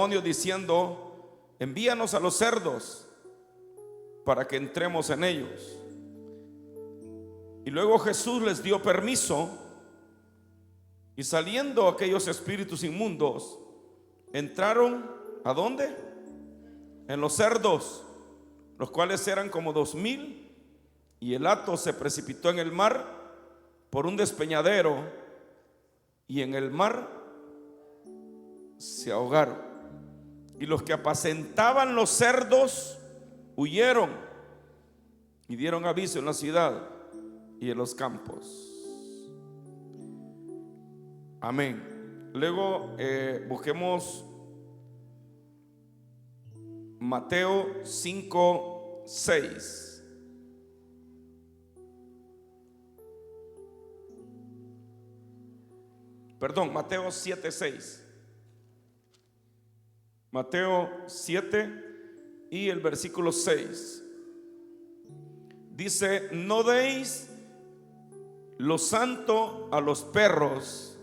diciendo: envíanos a los cerdos para que entremos en ellos. Y luego Jesús les dio permiso, y saliendo aquellos espíritus inmundos, entraron ¿a dónde? En los cerdos, los cuales eran como 2000, y el hato se precipitó en el mar por un despeñadero, y en el mar se ahogaron. Y los que apacentaban los cerdos huyeron y dieron aviso en la ciudad y en los campos. Amén. Luego busquemos Mateo 5:6. Perdón, Mateo 7:6. Mateo 7 y el versículo 6. Dice: no deis lo santo a los perros,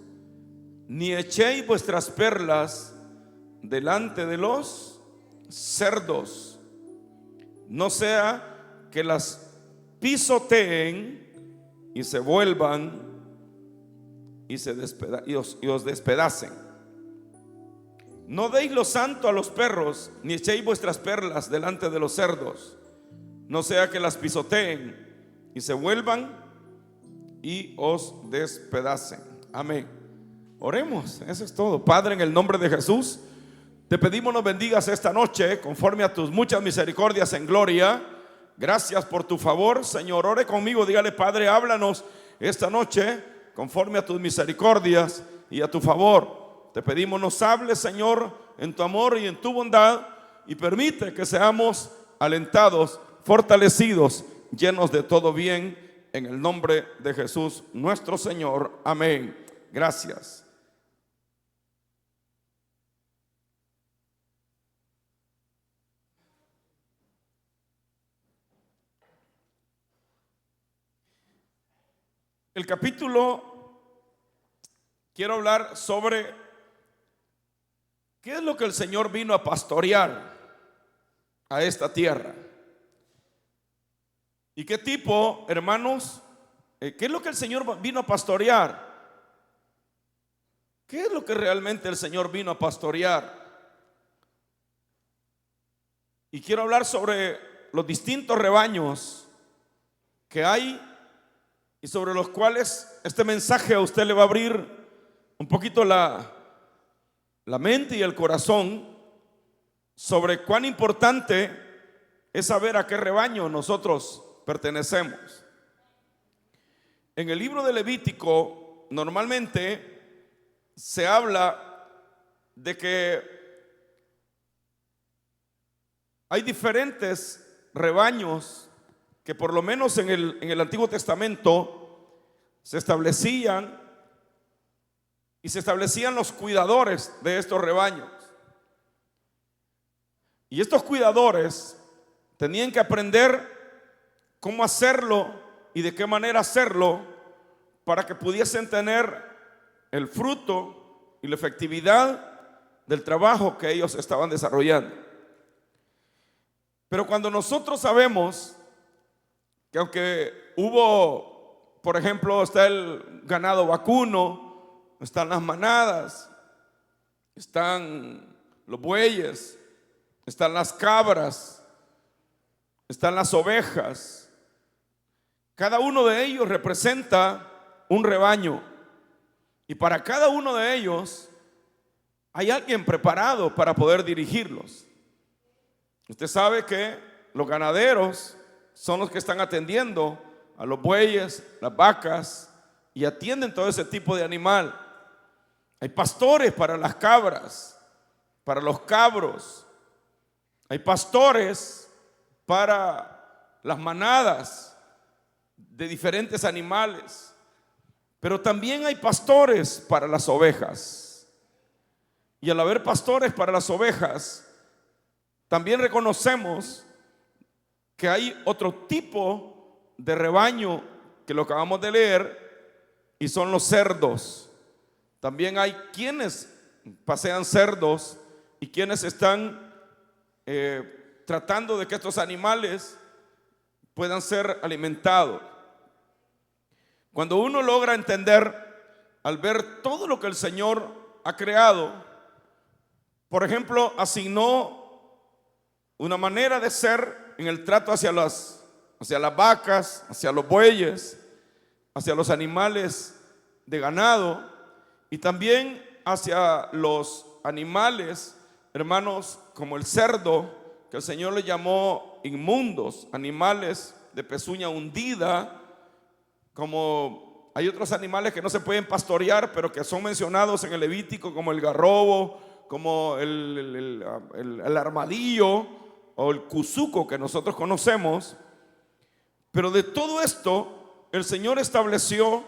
ni echéis vuestras perlas delante de los cerdos, no sea que las pisoteen y se vuelvan y os despedacen. No deis lo santo a los perros, ni echéis vuestras perlas delante de los cerdos, no sea que las pisoteen y se vuelvan y os despedacen. Amén. Oremos, eso es todo. Padre, en el nombre de Jesús, te pedimos nos bendigas esta noche conforme a tus muchas misericordias en gloria. Gracias por tu favor, Señor. Ore conmigo, dígale: Padre, háblanos esta noche conforme a tus misericordias y a tu favor. Te pedimos nos hables, Señor, en tu amor y en tu bondad, y permite que seamos alentados, fortalecidos, llenos de todo bien, en el nombre de Jesús nuestro Señor. Amén. Gracias. El capítulo, quiero hablar sobre qué es lo que el Señor vino a pastorear a esta tierra. ¿Y qué tipo, hermanos? ¿Qué es lo que el Señor vino a pastorear? ¿Qué es lo que realmente el Señor vino a pastorear? Y quiero hablar sobre los distintos rebaños que hay, y sobre los cuales este mensaje a usted le va a abrir un poquito la mente y el corazón sobre cuán importante es saber a qué rebaño nosotros pertenecemos. En el libro de Levítico normalmente se habla de que hay diferentes rebaños que por lo menos en el Antiguo Testamento se establecían, y se establecían los cuidadores de estos rebaños. Y estos cuidadores tenían que aprender cómo hacerlo y de qué manera hacerlo para que pudiesen tener el fruto y la efectividad del trabajo que ellos estaban desarrollando. Pero cuando nosotros sabemos que aunque hubo, por ejemplo, está el ganado vacuno, están las manadas, están los bueyes, están las cabras, están las ovejas, cada uno de ellos representa un rebaño, y para cada uno de ellos hay alguien preparado para poder dirigirlos. Usted sabe que los ganaderos son los que están atendiendo a los bueyes, las vacas, y atienden todo ese tipo de animal. Hay pastores para las cabras, para los cabros. Hay pastores para las manadas de diferentes animales. Pero también hay pastores para las ovejas. Y al haber pastores para las ovejas, también reconocemos que hay otro tipo de rebaño que lo acabamos de leer, y son los cerdos. También hay quienes pasean cerdos y quienes están tratando de que estos animales puedan ser alimentados. Cuando uno logra entender, al ver todo lo que el Señor ha creado, por ejemplo, asignó una manera de ser en el trato hacia las vacas, hacia los bueyes, hacia los animales de ganado y también hacia los animales, hermanos, como el cerdo, que el Señor le llamó inmundos, animales de pezuña hundida, como hay otros animales que no se pueden pastorear, pero que son mencionados en el Levítico, como el garrobo, como el armadillo o el cuzuco que nosotros conocemos. Pero de todo esto, el Señor estableció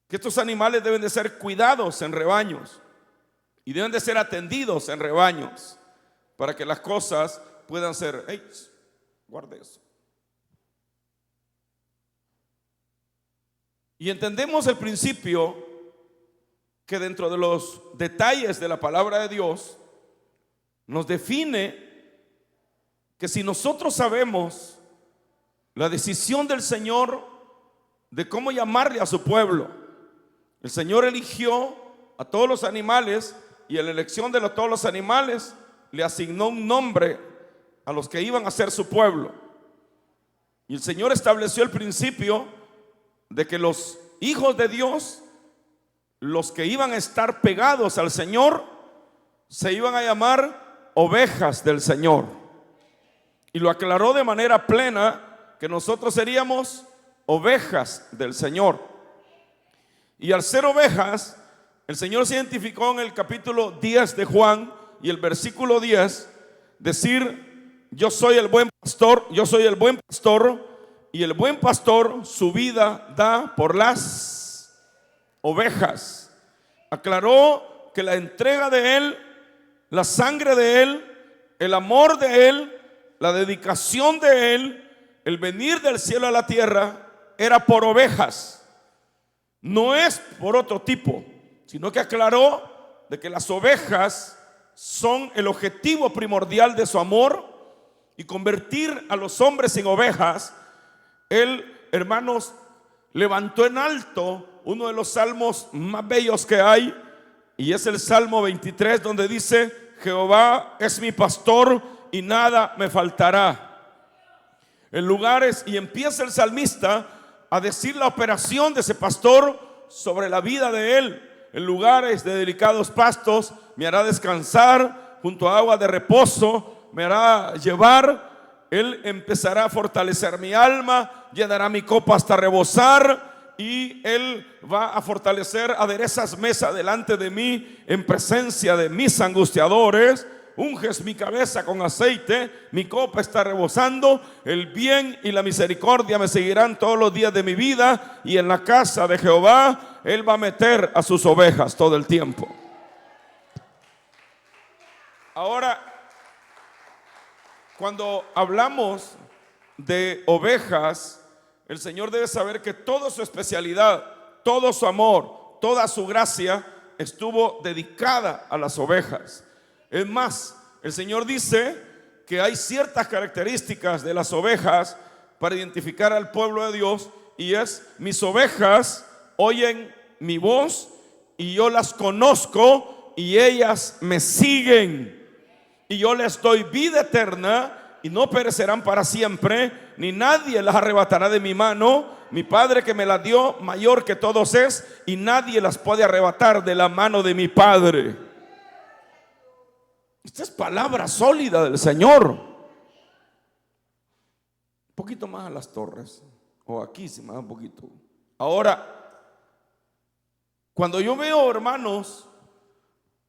que estos animales deben de ser cuidados en rebaños y deben de ser atendidos en rebaños para que las cosas puedan ser. ¡Ey! Guarde eso. Y entendemos el principio que dentro de los detalles de la palabra de Dios nos define que si nosotros sabemos la decisión del Señor de cómo llamarle a su pueblo, el Señor eligió a todos los animales y en la elección de todos los animales le asignó un nombre a los que iban a ser su pueblo. Y el Señor estableció el principio de que los hijos de Dios, los que iban a estar pegados al Señor, se iban a llamar ovejas del Señor. Y lo aclaró de manera plena que nosotros seríamos ovejas del Señor. Y al ser ovejas, el Señor se identificó en el capítulo 10 de Juan y el versículo 10, decir: yo soy el buen pastor, yo soy el buen pastor, y el buen pastor su vida da por las ovejas. Aclaró que la entrega de Él, la sangre de Él, el amor de Él, la dedicación de Él, el venir del cielo a la tierra, era por ovejas. No es por otro tipo, sino que aclaró de que las ovejas son el objetivo primordial de su amor, y convertir a los hombres en ovejas. Él, hermanos, levantó en alto uno de los salmos más bellos que hay, y es el Salmo 23, donde dice: Jehová es mi pastor y nada me faltará. En lugares, y empieza el salmista a decir la operación de ese pastor sobre la vida de él. En lugares de delicados pastos me hará descansar, junto a agua de reposo me hará llevar. Él empezará a fortalecer mi alma, llenará mi copa hasta rebosar, y Él va a fortalecer, aderezas mesa delante de mí en presencia de mis angustiadores. Unges mi cabeza con aceite, mi copa está rebosando. El bien y la misericordia me seguirán todos los días de mi vida, y en la casa de Jehová Él va a meter a sus ovejas todo el tiempo. Ahora, cuando hablamos de ovejas, el Señor debe saber que toda su especialidad, todo su amor, toda su gracia estuvo dedicada a las ovejas. Es más, el Señor dice que hay ciertas características de las ovejas para identificar al pueblo de Dios, y es: mis ovejas oyen mi voz y yo las conozco y ellas me siguen. Y yo les doy vida eterna y no perecerán para siempre, ni nadie las arrebatará de mi mano. Mi Padre que me las dio mayor que todos es, y nadie las puede arrebatar de la mano de mi Padre. Esta es palabra sólida del Señor. Un poquito más a las torres, o aquí si más un poquito. Ahora, cuando yo veo, hermanos,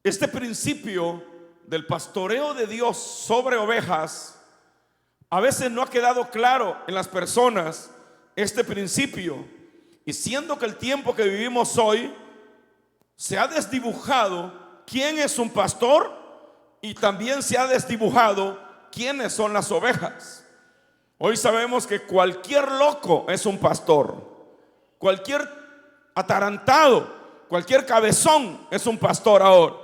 este principio del pastoreo de Dios sobre ovejas, a veces no ha quedado claro en las personas este principio. Y siendo que el tiempo que vivimos hoy se ha desdibujado quién es un pastor, y también se ha desdibujado quiénes son las ovejas. Hoy sabemos que cualquier loco es un pastor, cualquier atarantado, cualquier cabezón es un pastor ahora.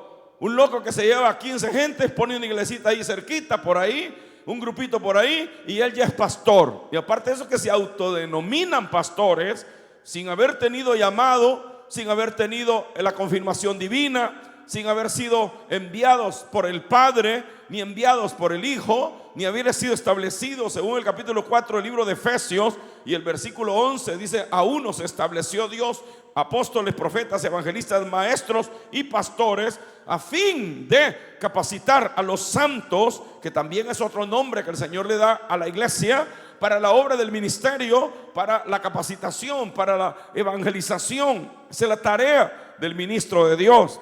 Un loco que se lleva 15 gentes, pone una iglesita ahí cerquita, por ahí, un grupito por ahí, y él ya es pastor. Y aparte de eso, que se autodenominan pastores sin haber tenido llamado, sin haber tenido la confirmación divina, sin haber sido enviados por el Padre, ni enviados por el Hijo, ni haber sido establecidos, según el capítulo 4 del libro de Efesios y el versículo 11 dice: a unos estableció Dios apóstoles, profetas, evangelistas, maestros y pastores, a fin de capacitar a los santos, que también es otro nombre que el Señor le da a la iglesia, para la obra del ministerio, para la capacitación, para la evangelización. Esa es la tarea del ministro de Dios.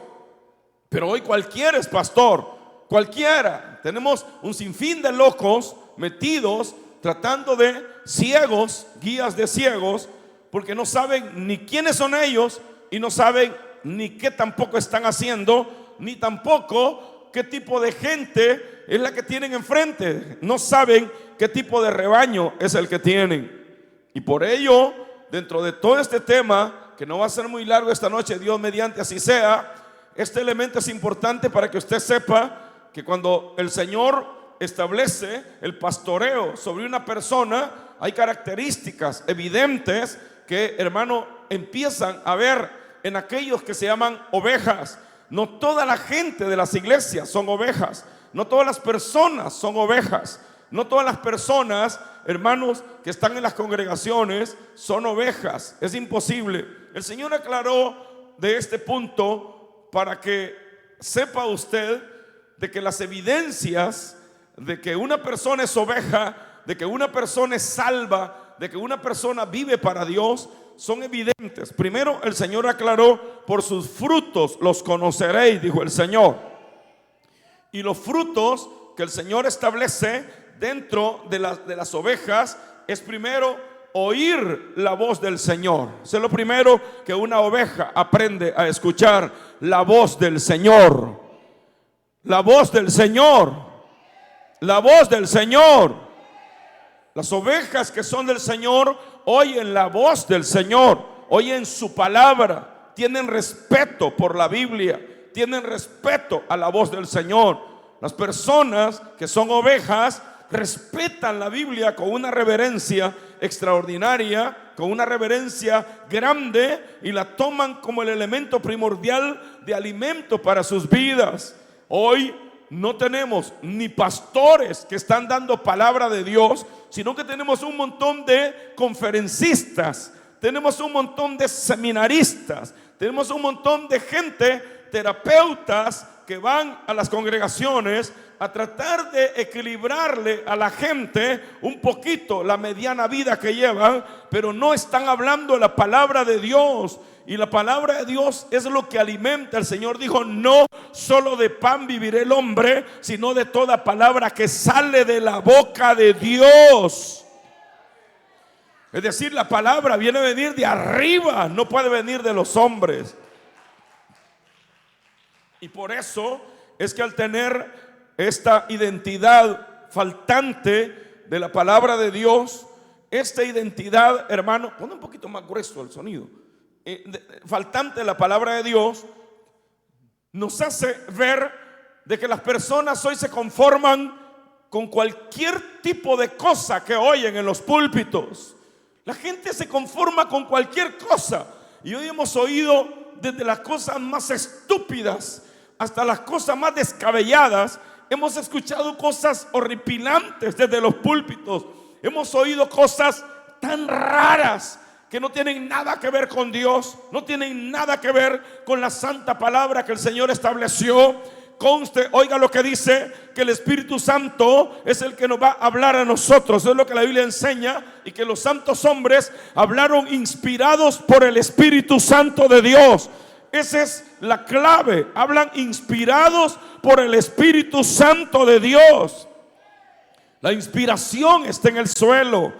Pero hoy cualquiera es pastor, cualquiera. Tenemos un sinfín de locos metidos tratando de ciegos, guías de ciegos, porque no saben ni quiénes son ellos y no saben ni qué tampoco están haciendo, ni tampoco qué tipo de gente es la que tienen enfrente. No saben qué tipo de rebaño es el que tienen. Y por ello, dentro de todo este tema, que no va a ser muy largo esta noche, Dios mediante así sea, este elemento es importante para que usted sepa que cuando el Señor establece el pastoreo sobre una persona, hay características evidentes que, hermano, empiezan a ver en aquellos que se llaman ovejas. No toda la gente de las iglesias son ovejas, no todas las personas son ovejas, no todas las personas, hermanos, que están en las congregaciones son ovejas. Es imposible. El Señor aclaró de este punto para que sepa usted de que las evidencias de que una persona es oveja, de que una persona es salva, de que una persona vive para Dios, son evidentes. Primero, el Señor aclaró: por sus frutos los conoceréis, dijo el Señor. Y los frutos que el Señor establece dentro de las ovejas es, primero, oír la voz del Señor. Eso es lo primero que una oveja aprende a escuchar: la voz del Señor. La voz del Señor. La voz del Señor. Las ovejas que son del Señor oyen la voz del Señor, oyen su palabra, tienen respeto por la Biblia, tienen respeto a la voz del Señor. Las personas que son ovejas respetan la Biblia con una reverencia extraordinaria, con una reverencia grande, y la toman como el elemento primordial de alimento para sus vidas. Hoy no tenemos ni pastores que están dando palabra de Dios, sino que tenemos un montón de conferencistas, tenemos un montón de seminaristas, tenemos un montón de gente, terapeutas, que van a las congregaciones a tratar de equilibrarle a la gente un poquito la mediana vida que llevan, pero no están hablando la palabra de Dios. Y la palabra de Dios es lo que alimenta. El Señor dijo: no solo de pan vivirá el hombre, sino de toda palabra que sale de la boca de Dios. Es decir, la palabra viene a venir de arriba, no puede venir de los hombres. Y por eso es que al tener esta identidad faltante de la palabra de Dios, esta identidad, hermano, pon un poquito más grueso el sonido, faltante de la palabra de Dios, nos hace ver de que las personas hoy se conforman con cualquier tipo de cosa que oyen en los púlpitos. La gente se conforma con cualquier cosa, y hoy hemos oído desde las cosas más estúpidas hasta las cosas más descabelladas. Hemos escuchado cosas horripilantes desde los púlpitos. Hemos oído cosas tan raras que no tienen nada que ver con Dios, no tienen nada que ver con la santa palabra que el Señor estableció. Conste, oiga lo que dice, que el Espíritu Santo es el que nos va a hablar a nosotros. Eso es lo que la Biblia enseña, y que los santos hombres hablaron inspirados por el Espíritu Santo de Dios. Esa es la clave. Hablan inspirados por el Espíritu Santo de Dios. La inspiración está en el suelo.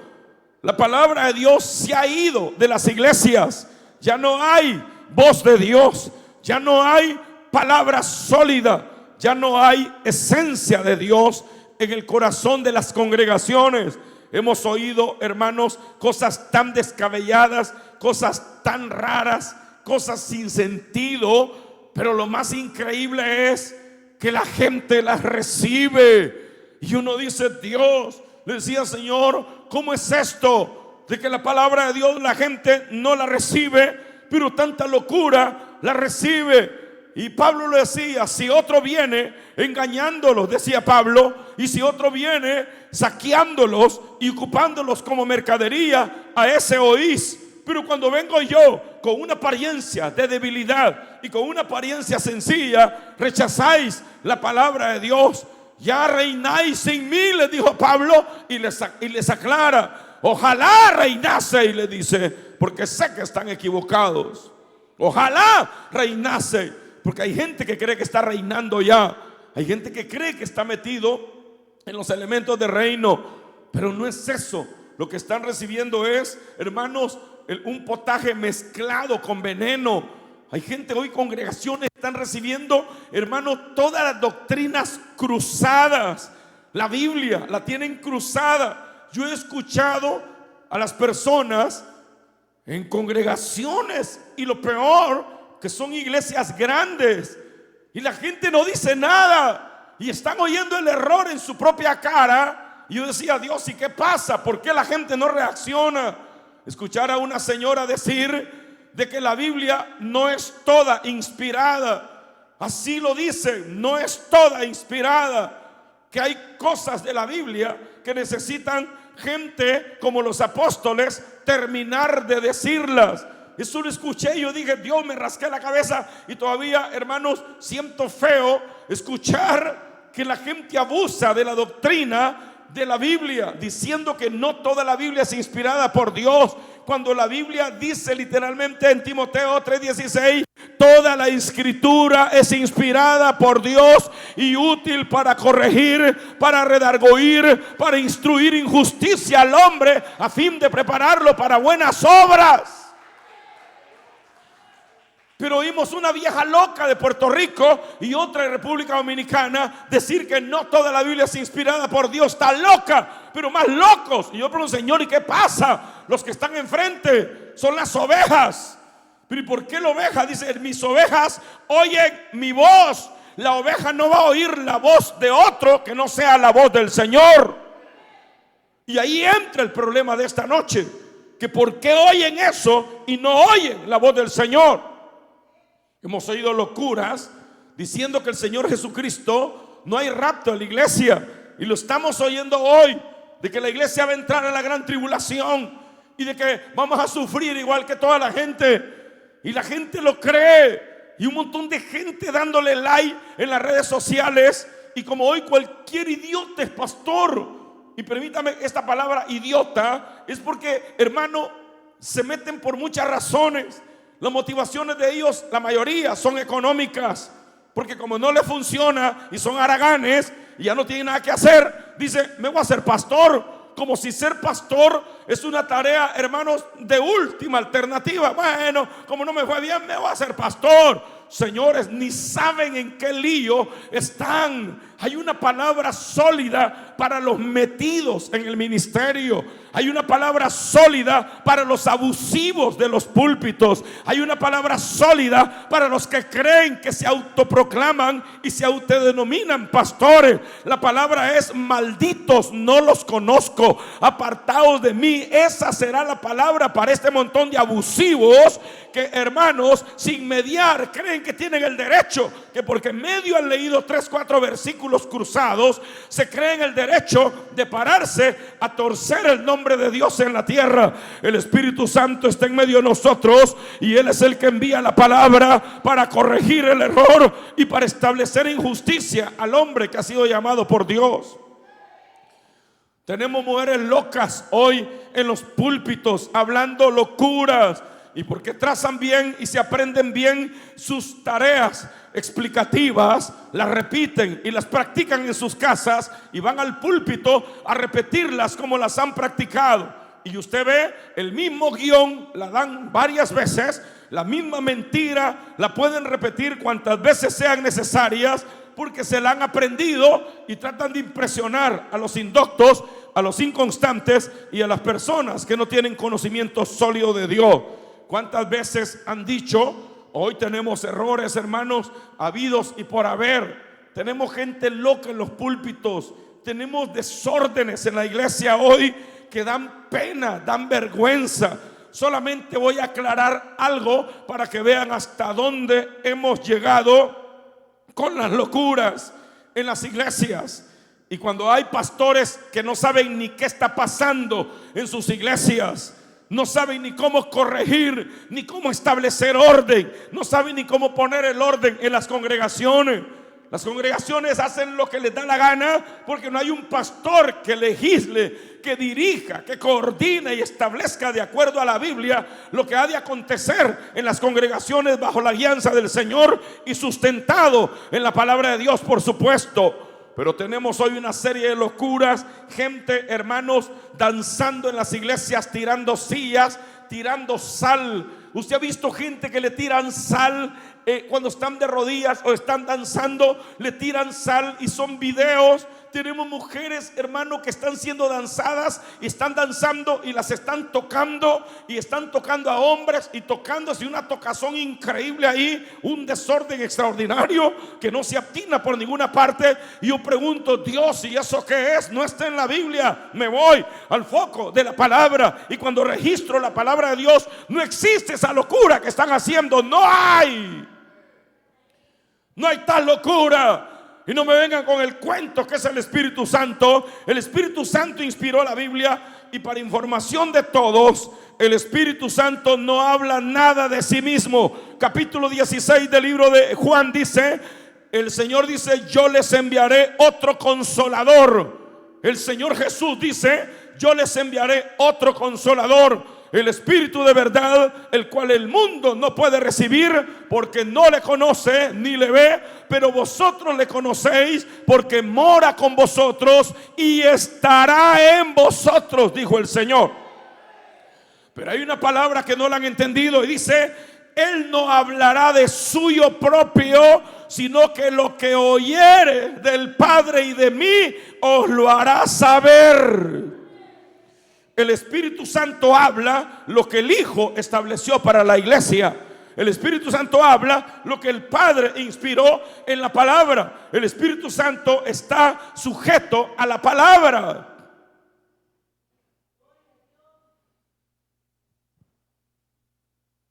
La palabra de Dios se ha ido de las iglesias. Ya no hay voz de Dios, ya no hay palabra sólida, ya no hay esencia de Dios en el corazón de las congregaciones. Hemos oído, hermanos, cosas tan descabelladas, cosas tan raras, cosas sin sentido, pero lo más increíble es que la gente las recibe. Y uno dice, Dios, le decía, Señor, ¿cómo es esto de que la palabra de Dios la gente no la recibe, pero tanta locura la recibe? Y Pablo le decía, si otro viene engañándolos, decía Pablo, y si otro viene saqueándolos y ocupándolos como mercadería, a ese oís. Pero cuando vengo yo con una apariencia de debilidad y con una apariencia sencilla, rechazáis la palabra de Dios. Ya reináis sin mí, le dijo Pablo, y les aclara, ojalá reinase, y le dice, porque sé que están equivocados. Ojalá reinase, porque hay gente que cree que está reinando ya. Hay gente que cree que está metido en los elementos de reino, pero no es eso. Lo que están recibiendo es, hermanos, un potaje mezclado con veneno. Hay gente hoy, congregaciones, están recibiendo, hermanos, todas las doctrinas cruzadas. La Biblia la tienen cruzada. Yo he escuchado a las personas en congregaciones, y lo peor, que son iglesias grandes, y la gente no dice nada, y están oyendo el error en su propia cara. Y yo decía, Dios, ¿y qué pasa? ¿Por qué la gente no reacciona? Escuchar a una señora decir de que la Biblia no es toda inspirada. Así lo dice, no es toda inspirada, que hay cosas de la Biblia que necesitan gente como los apóstoles terminar de decirlas. Eso lo escuché y yo dije, Dios, me rasqué la cabeza. Y todavía, hermanos, siento feo escuchar que la gente abusa de la doctrina de la Biblia, diciendo que no toda la Biblia es inspirada por Dios, cuando la Biblia dice literalmente en Timoteo 3:16, toda la escritura es inspirada por Dios y útil para corregir, para redarguir, para instruir en justicia al hombre, a fin de prepararlo para buenas obras. Pero oímos una vieja loca de Puerto Rico y otra de República Dominicana decir que no toda la Biblia es inspirada por Dios. Está loca, pero más locos. Y yo pregunto, Señor, ¿y qué pasa? Los que están enfrente son las ovejas. Pero ¿y por qué la oveja? Dice, mis ovejas oyen mi voz. La oveja no va a oír la voz de otro que no sea la voz del Señor. Y ahí entra el problema de esta noche, que por qué oyen eso y no oyen la voz del Señor. Hemos oído locuras diciendo que el Señor Jesucristo, no hay rapto en la iglesia, y lo estamos oyendo hoy, de que la iglesia va a entrar en la gran tribulación y de que vamos a sufrir igual que toda la gente, y la gente lo cree, y un montón de gente dándole like en las redes sociales. Y como hoy cualquier idiota es pastor, y permítame esta palabra idiota, es porque, hermano, se meten por muchas razones. Las motivaciones de ellos, la mayoría, son económicas, porque como no les funciona y son haraganes y ya no tienen nada que hacer, dice, me voy a hacer pastor, como si ser pastor es una tarea, hermanos, de última alternativa. Bueno, como no me fue bien, me voy a hacer pastor. Señores, ni saben en qué lío están. Hay una palabra sólida para los metidos en el ministerio. Hay una palabra sólida para los abusivos de los púlpitos. Hay una palabra sólida para los que creen que se autoproclaman y se autodenominan pastores. La palabra es: malditos, no los conozco, apartaos de mí. Esa será la palabra para este montón de abusivos que, hermanos, sin mediar creen que tienen el derecho, que porque en medio han leído 3-4 versículos cruzados, se creen el derecho de pararse a torcer el nombre de Dios en la tierra. El Espíritu Santo está en medio de nosotros y Él es el que envía la palabra para corregir el error y para establecer en justicia al hombre que ha sido llamado por Dios. Tenemos mujeres locas hoy en los púlpitos hablando locuras, y porque trazan bien y se aprenden bien sus tareas explicativas, las repiten y las practican en sus casas y van al púlpito a repetirlas como las han practicado. Y usted ve el mismo guión, la dan varias veces, la misma mentira la pueden repetir cuantas veces sean necesarias, porque se la han aprendido y tratan de impresionar a los indoctos, a los inconstantes y a las personas que no tienen conocimiento sólido de Dios. ¿Cuántas veces han dicho Hoy tenemos errores, hermanos, habidos y por haber. Tenemos gente loca en los púlpitos. Tenemos desórdenes en la iglesia hoy que dan pena, dan vergüenza. Solamente voy a aclarar algo para que vean hasta dónde hemos llegado con las locuras en las iglesias. Y cuando hay pastores que no saben ni qué está pasando en sus iglesias, no saben ni cómo corregir, ni cómo establecer orden, no saben ni cómo poner el orden en las congregaciones. Las congregaciones hacen lo que les da la gana porque no hay un pastor que legisle, que dirija, que coordine y establezca de acuerdo a la Biblia lo que ha de acontecer en las congregaciones bajo la guianza del Señor y sustentado en la palabra de Dios, por supuesto. Pero tenemos hoy una serie de locuras, gente, hermanos, danzando en las iglesias, tirando sillas, tirando sal. Usted ha visto gente que le tiran sal cuando están de rodillas o están danzando, le tiran sal, y son videos. Tenemos mujeres, hermano, que están siendo danzadas y están danzando y las están tocando, y están tocando a hombres y tocándose una tocazón increíble ahí, un desorden extraordinario que no se atina por ninguna parte. Y yo pregunto, Dios, ¿y eso qué es? No está en la Biblia. Me voy al foco de la palabra, y cuando registro la palabra de Dios, no existe esa locura que están haciendo. No hay tal locura. Y no me vengan con el cuento que es el Espíritu Santo. El Espíritu Santo inspiró la Biblia, y para información de todos, el Espíritu Santo no habla nada de sí mismo. Capítulo 16 del libro de Juan dice, el Señor dice: yo les enviaré otro consolador. El Señor Jesús dice: yo les enviaré otro consolador, el Espíritu de verdad, el cual el mundo no puede recibir porque no le conoce ni le ve, pero vosotros le conocéis porque mora con vosotros y estará en vosotros, dijo el Señor. Pero hay una palabra que no la han entendido, y dice: Él no hablará de suyo propio, sino que lo que oyere del Padre y de mí os lo hará saber. El Espíritu Santo habla lo que el Hijo estableció para la iglesia. El Espíritu Santo habla lo que el Padre inspiró en la palabra. El Espíritu Santo está sujeto a la palabra.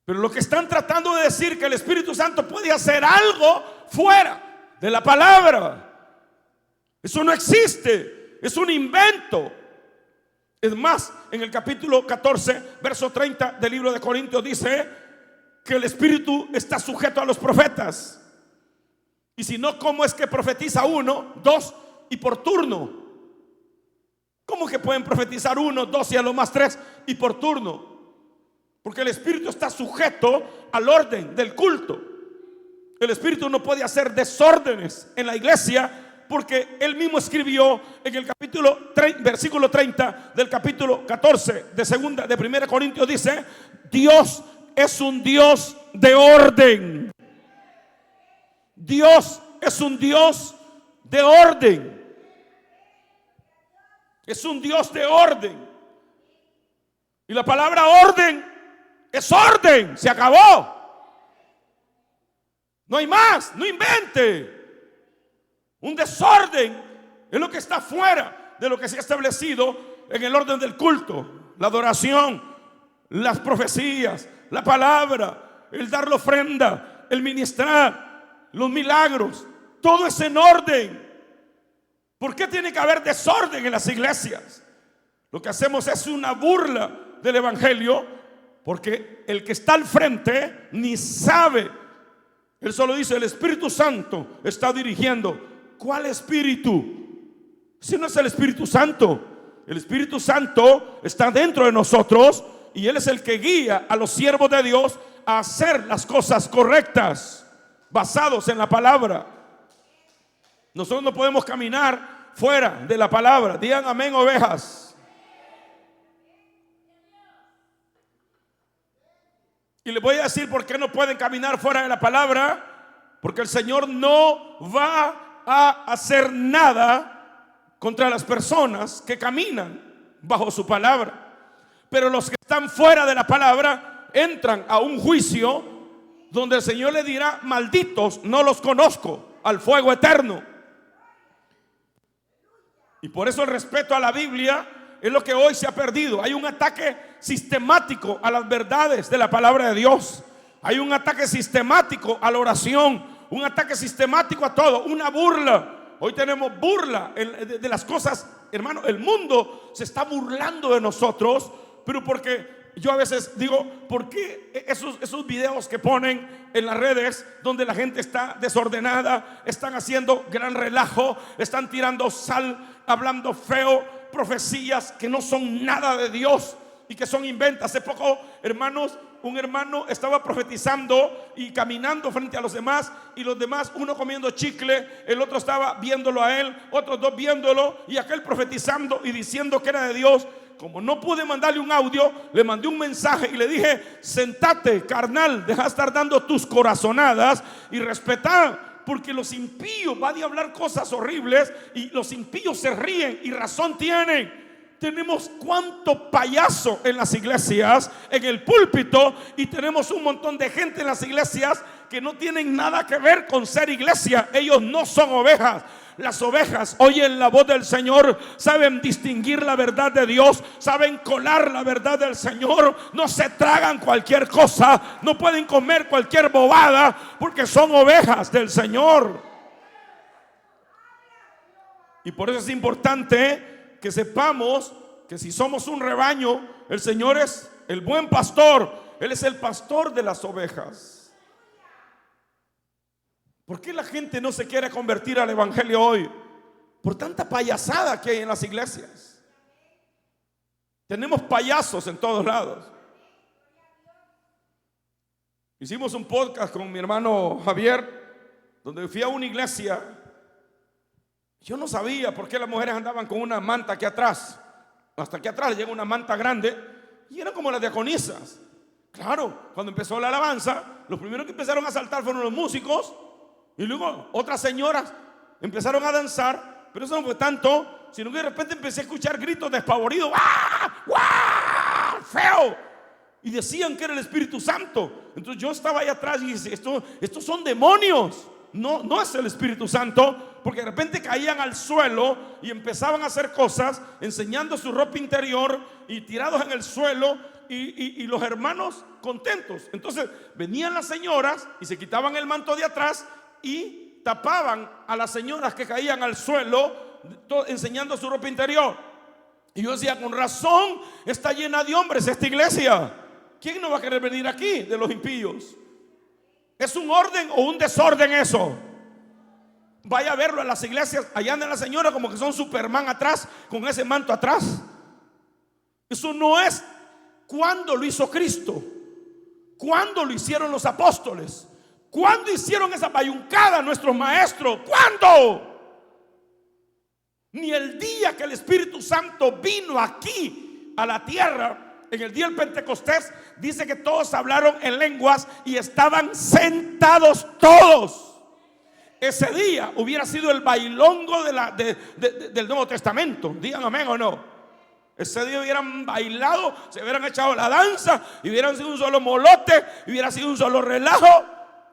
Pero lo que están tratando de decir, que el Espíritu Santo puede hacer algo fuera de la palabra, eso no existe, es un invento. Es más, en el capítulo 14, verso 30 del libro de Corintios dice que el Espíritu está sujeto a los profetas. Y si no, ¿cómo es que profetiza uno, dos y por turno? ¿Cómo que pueden profetizar uno, dos y a lo más tres y por turno? Porque el Espíritu está sujeto al orden del culto. El Espíritu no puede hacer desórdenes en la iglesia, porque él mismo escribió en el capítulo 30, versículo 30 del capítulo 14 de 1 Corintios, dice: Dios es un Dios de orden. Dios es un Dios de orden. Es un Dios de orden. Y la palabra orden es orden. Se acabó. No hay más. No invente. Un desorden es lo que está fuera de lo que se ha establecido en el orden del culto. La adoración, las profecías, la palabra, el dar la ofrenda, el ministrar, los milagros. Todo es en orden. ¿Por qué tiene que haber desorden en las iglesias? Lo que hacemos es una burla del evangelio, porque el que está al frente ni sabe. Él solo dice: el Espíritu Santo está dirigiendo. ¿Cuál espíritu? Si no es el Espíritu Santo. El Espíritu Santo está dentro de nosotros, y Él es el que guía a los siervos de Dios a hacer las cosas correctas, basados en la palabra. Nosotros no podemos caminar fuera de la palabra. Digan amén, ovejas. Y les voy a decir por qué no pueden caminar fuera de la palabra. Porque el Señor no va a hacer nada contra las personas que caminan bajo su palabra. Pero los que están fuera de la palabra entran a un juicio donde el Señor le dirá: malditos, no los conozco, al fuego eterno. Y por eso el respeto a la Biblia es lo que hoy se ha perdido. Hay un ataque sistemático a las verdades de la palabra de Dios. Hay un ataque sistemático a la oración, un ataque sistemático a todo, una burla. Hoy tenemos burla de las cosas, hermano. El mundo se está burlando de nosotros, pero porque yo a veces digo: ¿por qué esos videos que ponen en las redes donde la gente está desordenada, están haciendo gran relajo, están tirando sal, hablando feo, profecías que no son nada de Dios y que son inventas? Hace poco, hermanos, un hermano estaba profetizando y caminando frente a los demás, y los demás, uno comiendo chicle, el otro estaba viéndolo a él, otros dos viéndolo, y aquel profetizando y diciendo que era de Dios. Como no pude mandarle un audio, le mandé un mensaje y le dije: sentate, carnal, deja de estar dando tus corazonadas y respetá, porque los impíos van a hablar cosas horribles y los impíos se ríen, y razón tienen. Tenemos cuánto payaso en las iglesias, en el púlpito, y tenemos un montón de gente en las iglesias que no tienen nada que ver con ser iglesia. Ellos no son ovejas. Las ovejas oyen la voz del Señor, saben distinguir la verdad de Dios, saben colar la verdad del Señor, no se tragan cualquier cosa, no pueden comer cualquier bobada, porque son ovejas del Señor. Y por eso es importante que sepamos que si somos un rebaño, el Señor es el buen pastor. Él es el pastor de las ovejas. ¿Por qué la gente no se quiere convertir al evangelio hoy? Por tanta payasada que hay en las iglesias. Tenemos payasos en todos lados. Hicimos un podcast con mi hermano Javier, donde fui a una iglesia. Yo no sabía por qué las mujeres andaban con una manta aquí atrás. Hasta aquí atrás llega una manta grande, y eran como las diaconisas. Claro, cuando empezó la alabanza, los primeros que empezaron a saltar fueron los músicos, y luego otras señoras empezaron a danzar. Pero eso no fue tanto, sino que de repente empecé a escuchar gritos despavoridos: ¡ah! ¡Guau! ¡Feo! Y decían que era el Espíritu Santo. Entonces yo estaba ahí atrás y dije: estos son demonios. No es el Espíritu Santo, porque de repente caían al suelo y empezaban a hacer cosas, enseñando su ropa interior y tirados en el suelo, y los hermanos contentos. Entonces venían las señoras y se quitaban el manto de atrás y tapaban a las señoras que caían al suelo, enseñando su ropa interior. Y yo decía: con razón está llena de hombres esta iglesia. ¿Quién no va a querer venir aquí de los impíos? ¿Es un orden o un desorden eso? Vaya a verlo en las iglesias. Allá andan las señoras como que son Superman atrás, con ese manto atrás. Eso no es cuando lo hizo Cristo, cuando lo hicieron los apóstoles, cuando hicieron esa bayuncada nuestros maestros. ¿Cuándo? Ni el día que el Espíritu Santo vino aquí a la tierra. En el día del Pentecostés dice que todos hablaron en lenguas y estaban sentados todos. Ese día hubiera sido el bailongo del Nuevo Testamento. Digan amén o no. Ese día hubieran bailado, se hubieran echado la danza, y hubieran sido un solo molote, y hubiera sido un solo relajo.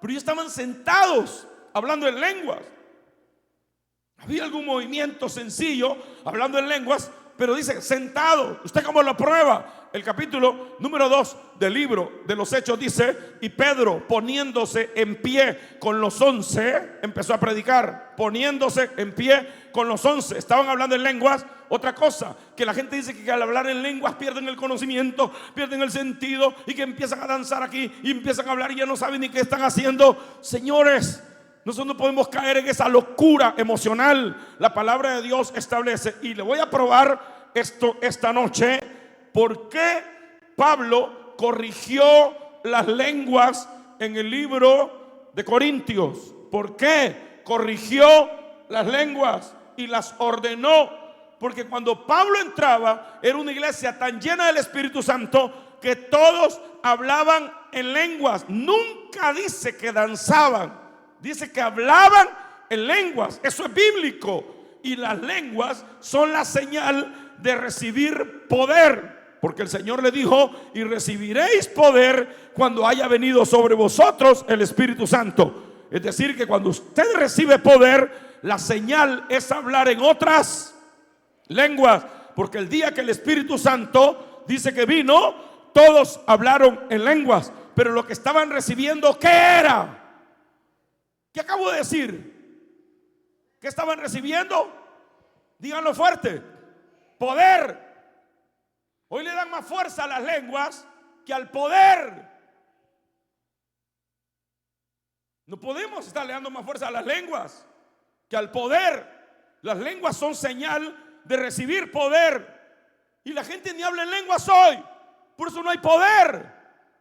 Pero ellos estaban sentados hablando en lenguas. Había algún movimiento sencillo hablando en lenguas, pero dice sentado. ¿Usted cómo lo prueba? El capítulo número 2 del libro de los Hechos dice: y Pedro, poniéndose en pie con los 11, empezó a predicar. Poniéndose en pie con los 11. Estaban hablando en lenguas. Otra cosa, que la gente dice que al hablar en lenguas pierden el conocimiento, pierden el sentido, y que empiezan a danzar aquí y empiezan a hablar y ya no saben ni qué están haciendo. Señores, nosotros no podemos caer en esa locura emocional. La palabra de Dios establece, y le voy a probar esto esta noche, por qué Pablo corrigió las lenguas en el libro de Corintios. ¿Por qué corrigió las lenguas y las ordenó? Porque cuando Pablo entraba, era una iglesia tan llena del Espíritu Santo que todos hablaban en lenguas. Nunca dice que danzaban, dice que hablaban en lenguas. Eso es bíblico. Y las lenguas son la señal de recibir poder. porque el Señor le dijo: y recibiréis poder cuando haya venido sobre vosotros el Espíritu Santo. Es decir, que cuando usted recibe poder, la señal es hablar en otras lenguas, porque el día que el Espíritu Santo dice que vino, todos hablaron en lenguas, pero lo que estaban recibiendo, ¿qué era? ¿Qué acabo de decir? ¿Qué estaban recibiendo? Díganlo fuerte: poder. Hoy le dan más fuerza a las lenguas que al poder. No podemos estarle dando más fuerza a las lenguas que al poder. Las lenguas son señal de recibir poder, y la gente ni habla en lenguas hoy. Por eso no hay poder,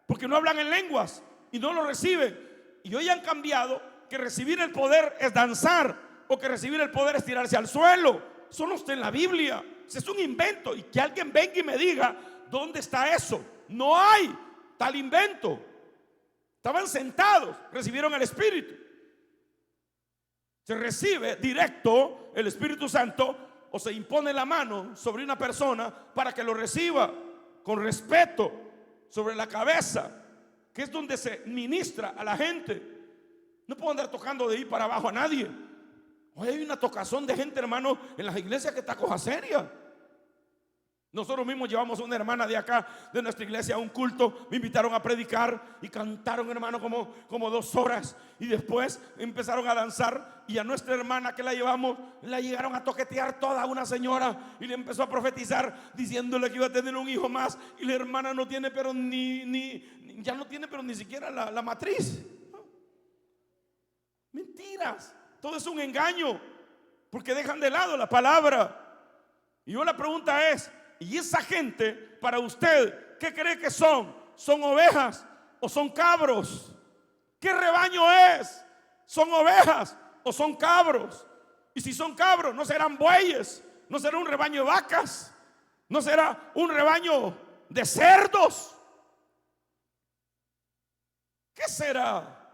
porque no hablan en lenguas y no lo reciben. Y hoy han cambiado que recibir el poder es danzar, o que recibir el poder es tirarse al suelo. Eso no está en la Biblia. Es un invento, y que alguien venga y me diga dónde está eso. No hay tal invento. Estaban sentados, recibieron el Espíritu. Se recibe directo el Espíritu Santo, o se impone la mano sobre una persona para que lo reciba con respeto, sobre la cabeza, que es donde se ministra a la gente. No puedo andar tocando de ahí para abajo a nadie. Hoy hay una tocazón de gente, hermano, en las iglesias, que está cosa seria. Nosotros mismos llevamos a una hermana de acá, de nuestra iglesia, a un culto. Me invitaron a predicar y cantaron, hermano, como 2 horas. Y después empezaron a danzar. Y a nuestra hermana que la llevamos, la llegaron a toquetear toda, una señora, y le empezó a profetizar diciéndole que iba a tener un hijo más. Y la hermana no tiene, pero ya no tiene, pero ni siquiera la matriz. Mentiras. Todo es un engaño, porque dejan de lado la palabra. Y yo, la pregunta es: ¿y esa gente, para usted, qué cree que son? ¿Son ovejas o son cabros? ¿Qué rebaño es? ¿Son ovejas o son cabros? Y si son cabros, ¿no serán bueyes? ¿No será un rebaño de vacas? ¿No será un rebaño de cerdos? ¿Qué será?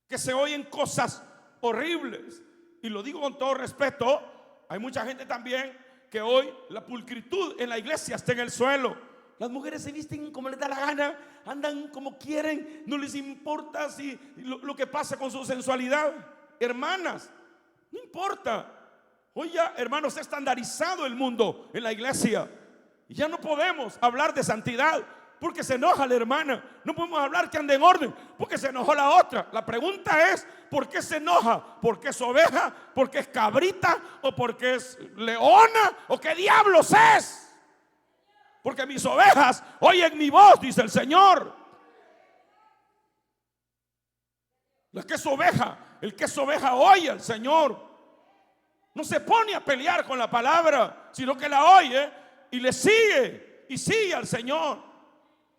Que se oyen cosas horribles. Y lo digo con todo respeto. Hay mucha gente también que hoy la pulcritud en la iglesia está en el suelo. Las mujeres se visten como les da la gana, andan como quieren, no les importa si lo que pasa con su sensualidad. Hermanas, no importa. Hoy ya, hermanos, se ha estandarizado el mundo en la iglesia, y ya no podemos hablar de santidad porque se enoja la hermana. No podemos hablar que ande en orden porque se enojó la otra. La pregunta es: ¿por qué se enoja? ¿Porque es oveja? ¿Porque es cabrita? ¿O porque es leona? ¿O qué diablos es? Porque mis ovejas oyen mi voz, dice el Señor. La que es oveja, el que es oveja oye al Señor. No se pone a pelear con la palabra, sino que la oye y le sigue, y sigue al Señor.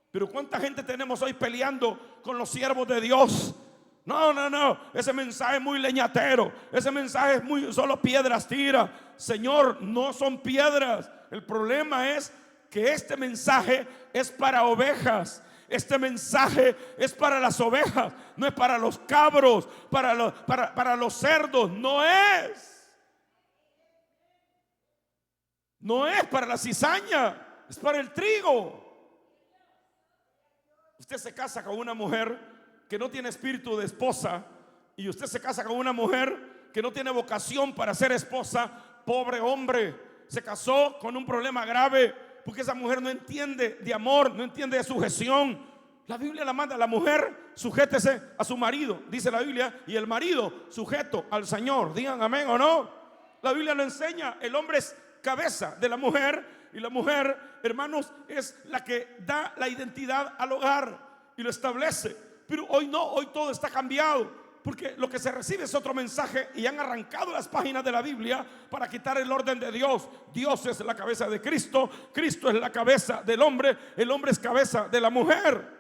Pero ¿cuánta gente tenemos hoy peleando con los siervos de Dios? No, ese mensaje es muy leñatero, ese mensaje es muy, solo piedras tira. Señor, no son piedras. El problema es que este mensaje es para ovejas. Este mensaje es para las ovejas, no es para los cabros, para los cerdos. No es para la cizaña, es para el trigo. Usted se casa con una mujer que no tiene espíritu de esposa, y usted se casa con una mujer que no tiene vocación para ser esposa. Pobre hombre, se casó con un problema grave, porque esa mujer no entiende de amor, no entiende de sujeción. La Biblia la manda: la mujer sujétese a su marido, dice la Biblia, y el marido sujeto al Señor. Digan amén o no. La Biblia lo enseña. El hombre es cabeza de la mujer, y la mujer, hermanos, es la que da la identidad al hogar y lo establece. Pero hoy no, hoy todo está cambiado, porque lo que se recibe es otro mensaje, y han arrancado las páginas de la Biblia para quitar el orden de Dios. Dios es la cabeza de Cristo, Cristo es la cabeza del hombre, el hombre es cabeza de la mujer.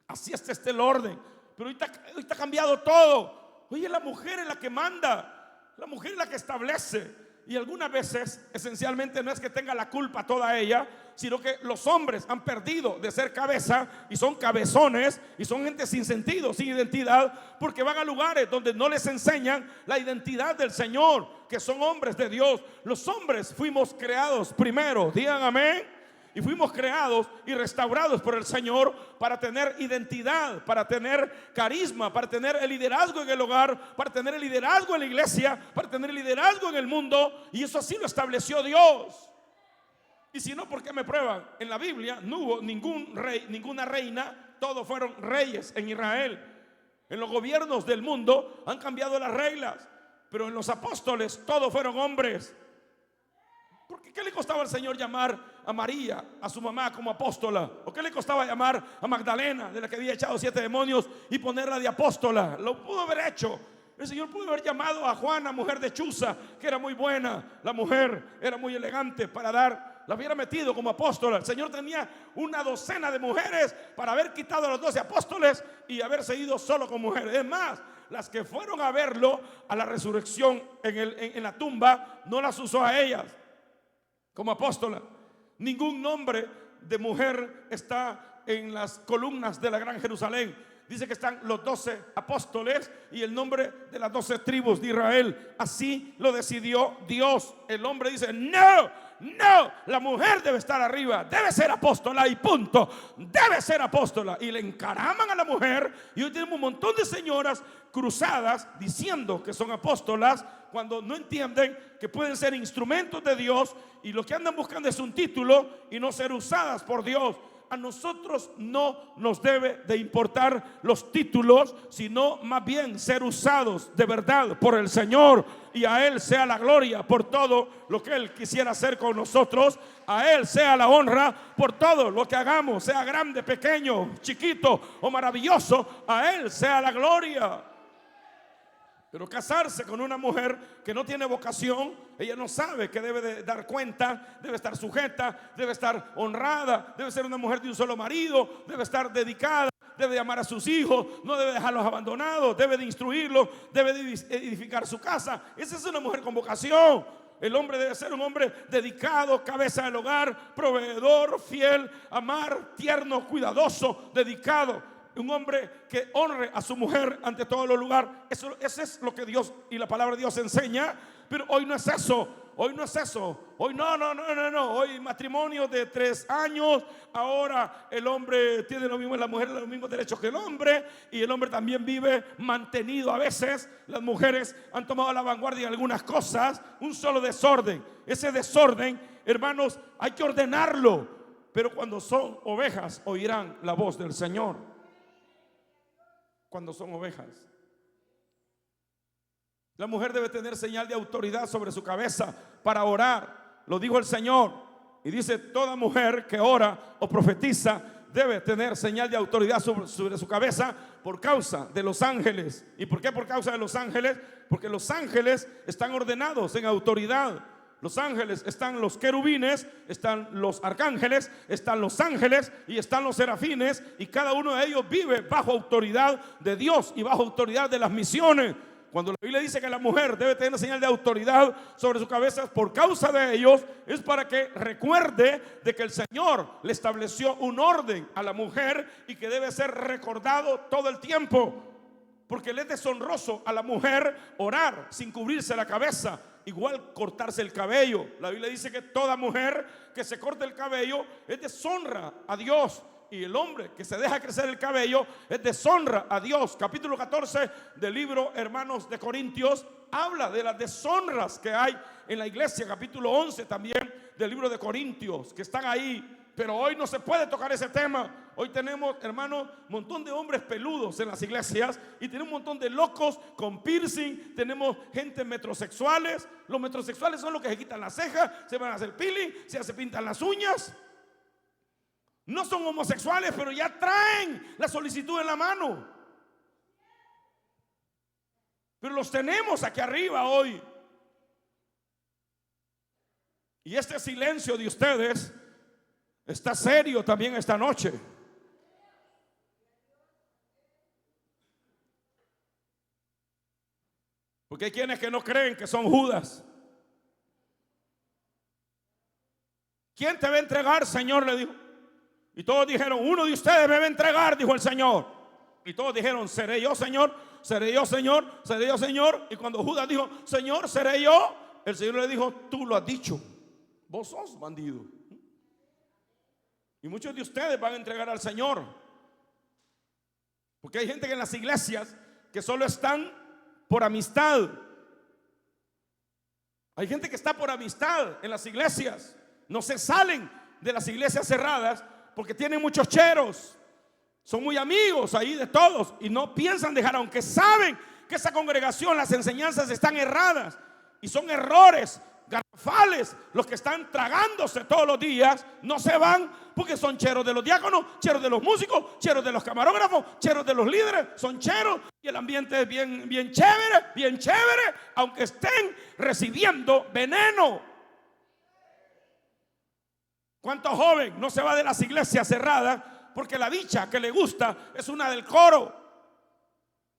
Así está el orden. Pero hoy está cambiado todo. Hoy la mujer es la que manda, la mujer es la que establece. Y algunas veces, esencialmente, no es que tenga la culpa toda ella, sino que los hombres han perdido de ser cabeza y son cabezones, y son gente sin sentido, sin identidad, porque van a lugares donde no les enseñan la identidad del Señor, que son hombres de Dios. Los hombres fuimos creados primero, digan amén. Y fuimos creados y restaurados por el Señor para tener identidad, para tener carisma, para tener el liderazgo en el hogar, para tener el liderazgo en la iglesia, para tener el liderazgo en el mundo. Y eso así lo estableció Dios. Y si no, ¿por qué me prueban? En la Biblia no hubo ningún rey, ninguna reina. Todos fueron reyes en Israel. En los gobiernos del mundo han cambiado las reglas, pero en los apóstoles todos fueron hombres. Porque ¿qué le costaba al Señor llamar a María, a su mamá, como apóstola? ¿O qué le costaba llamar a Magdalena, de la que había echado 7 demonios, y ponerla de apóstola? Lo pudo haber hecho. El Señor pudo haber llamado a Juana, mujer de Chuza, que era muy buena. La mujer era muy elegante para dar, la hubiera metido como apóstola. El Señor tenía una docena de mujeres para haber quitado a los 12 apóstoles y haberse ido solo con mujeres. Es más, las que fueron a verlo a la resurrección en la tumba, no las usó a ellas como apóstola. Ningún nombre de mujer está en las columnas de la Gran Jerusalén. Dice que están los 12 apóstoles y el nombre de las 12 tribus de Israel. Así lo decidió Dios. El hombre dice: no, la mujer debe estar arriba, debe ser apóstola y punto. Debe ser apóstola. Y le encaraman a la mujer. Y hoy tenemos un montón de señoras cruzadas diciendo que son apóstolas, cuando no entienden que pueden ser instrumentos de Dios, y lo que andan buscando es un título y no ser usadas por Dios. A nosotros no nos debe de importar los títulos, sino más bien ser usados de verdad por el Señor, y a Él sea la gloria por todo lo que Él quisiera hacer con nosotros. A Él sea la honra por todo lo que hagamos, sea grande, pequeño, chiquito o maravilloso. A Él sea la gloria. Pero casarse con una mujer que no tiene vocación, ella no sabe que debe de dar cuenta, debe estar sujeta, debe estar honrada, debe ser una mujer de un solo marido, debe estar dedicada, debe de amar a sus hijos, no debe dejarlos abandonados, debe de instruirlos, debe de edificar su casa. Esa es una mujer con vocación. El hombre debe ser un hombre dedicado, cabeza del hogar, proveedor, fiel, amar, tierno, cuidadoso, dedicado. Un hombre que honre a su mujer ante todos los lugares. Eso es lo que Dios y la palabra de Dios enseña. Pero hoy no es eso. Hoy no es eso. Hoy no. Hoy matrimonio de 3 años. Ahora el hombre tiene lo mismo, la mujer los mismos derechos que el hombre. Y el hombre también vive mantenido a veces. Las mujeres han tomado la vanguardia en algunas cosas. Un solo desorden. Ese desorden, hermanos, hay que ordenarlo. Pero cuando son ovejas, oirán la voz del Señor. Cuando son ovejas, la mujer debe tener señal de autoridad sobre su cabeza para orar. Lo dijo el Señor. Y dice: toda mujer que ora o profetiza debe tener señal de autoridad sobre su cabeza por causa de los ángeles. ¿Y por qué por causa de los ángeles? Porque los ángeles están ordenados en autoridad. Los ángeles, están los querubines, están los arcángeles, están los ángeles y están los serafines, y cada uno de ellos vive bajo autoridad de Dios y bajo autoridad de las misiones. Cuando la Biblia dice que la mujer debe tener señal de autoridad sobre su cabeza por causa de ellos, es para que recuerde de que el Señor le estableció un orden a la mujer y que debe ser recordado todo el tiempo. Porque le es deshonroso a la mujer orar sin cubrirse la cabeza. Igual cortarse el cabello. La Biblia dice que toda mujer que se corte el cabello es deshonra a Dios. Y el hombre que se deja crecer el cabello es deshonra a Dios. Capítulo 14 del libro, hermanos, de Corintios, habla de las deshonras que hay en la iglesia. Capítulo 11 también del libro de Corintios, que están ahí. Pero hoy no se puede tocar ese tema. Hoy tenemos, hermanos, un montón de hombres peludos en las iglesias, y tenemos un montón de locos con piercing. Tenemos gente metrosexuales. Los metrosexuales son los que se quitan las cejas, se van a hacer peeling, se pintan las uñas. No son homosexuales, pero ya traen la solicitud en la mano. Pero los tenemos aquí arriba hoy. Y este silencio de ustedes está serio también esta noche. Porque hay quienes que no creen que son Judas. ¿Quién te va a entregar, Señor?, le dijo. Y todos dijeron: uno de ustedes me va a entregar, dijo el Señor. Y todos dijeron: seré yo, Señor, seré yo, Señor, seré yo, Señor. Y cuando Judas dijo: Señor, seré yo, el Señor le dijo: tú lo has dicho, vos sos bandido. Y muchos de ustedes van a entregar al Señor. Porque hay gente que en las iglesias que solo están por amistad. Hay gente que está por amistad en las iglesias. No se salen de las iglesias cerradas porque tienen muchos cheros. Son muy amigos ahí de todos y no piensan dejar, aunque saben que esa congregación, las enseñanzas están erradas y son errores garrafales los que están tragándose todos los días. No se van porque son cheros de los diáconos, cheros de los músicos, cheros de los camarógrafos, cheros de los líderes, son cheros y el ambiente es bien chévere, aunque estén recibiendo veneno. ¿Cuánto joven no se va de las iglesias cerradas porque la dicha que le gusta es una del coro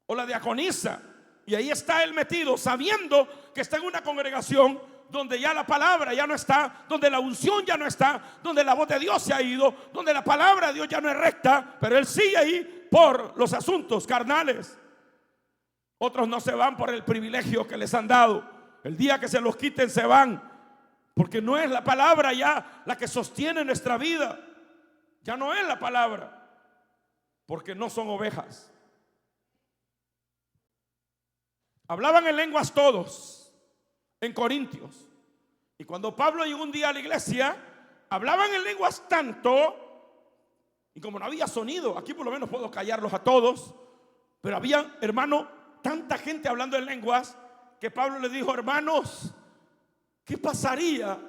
o la diaconisa? Y ahí está él metido, sabiendo que está en una congregación donde ya la palabra ya no está, donde la unción ya no está, donde la voz de Dios se ha ido, donde la palabra de Dios ya no es recta, pero él sigue ahí por los asuntos carnales. Otros no se van por el privilegio que les han dado. El día que se los quiten se van, porque no es la palabra ya la que sostiene nuestra vida. Ya no es la palabra, porque no son ovejas. Hablaban en lenguas todos en Corintios. Y cuando Pablo llegó un día a la iglesia, hablaban en lenguas tanto, y como no había sonido, aquí por lo menos puedo callarlos a todos, pero había, hermano, tanta gente hablando en lenguas, que Pablo le dijo: hermanos, ¿qué pasaría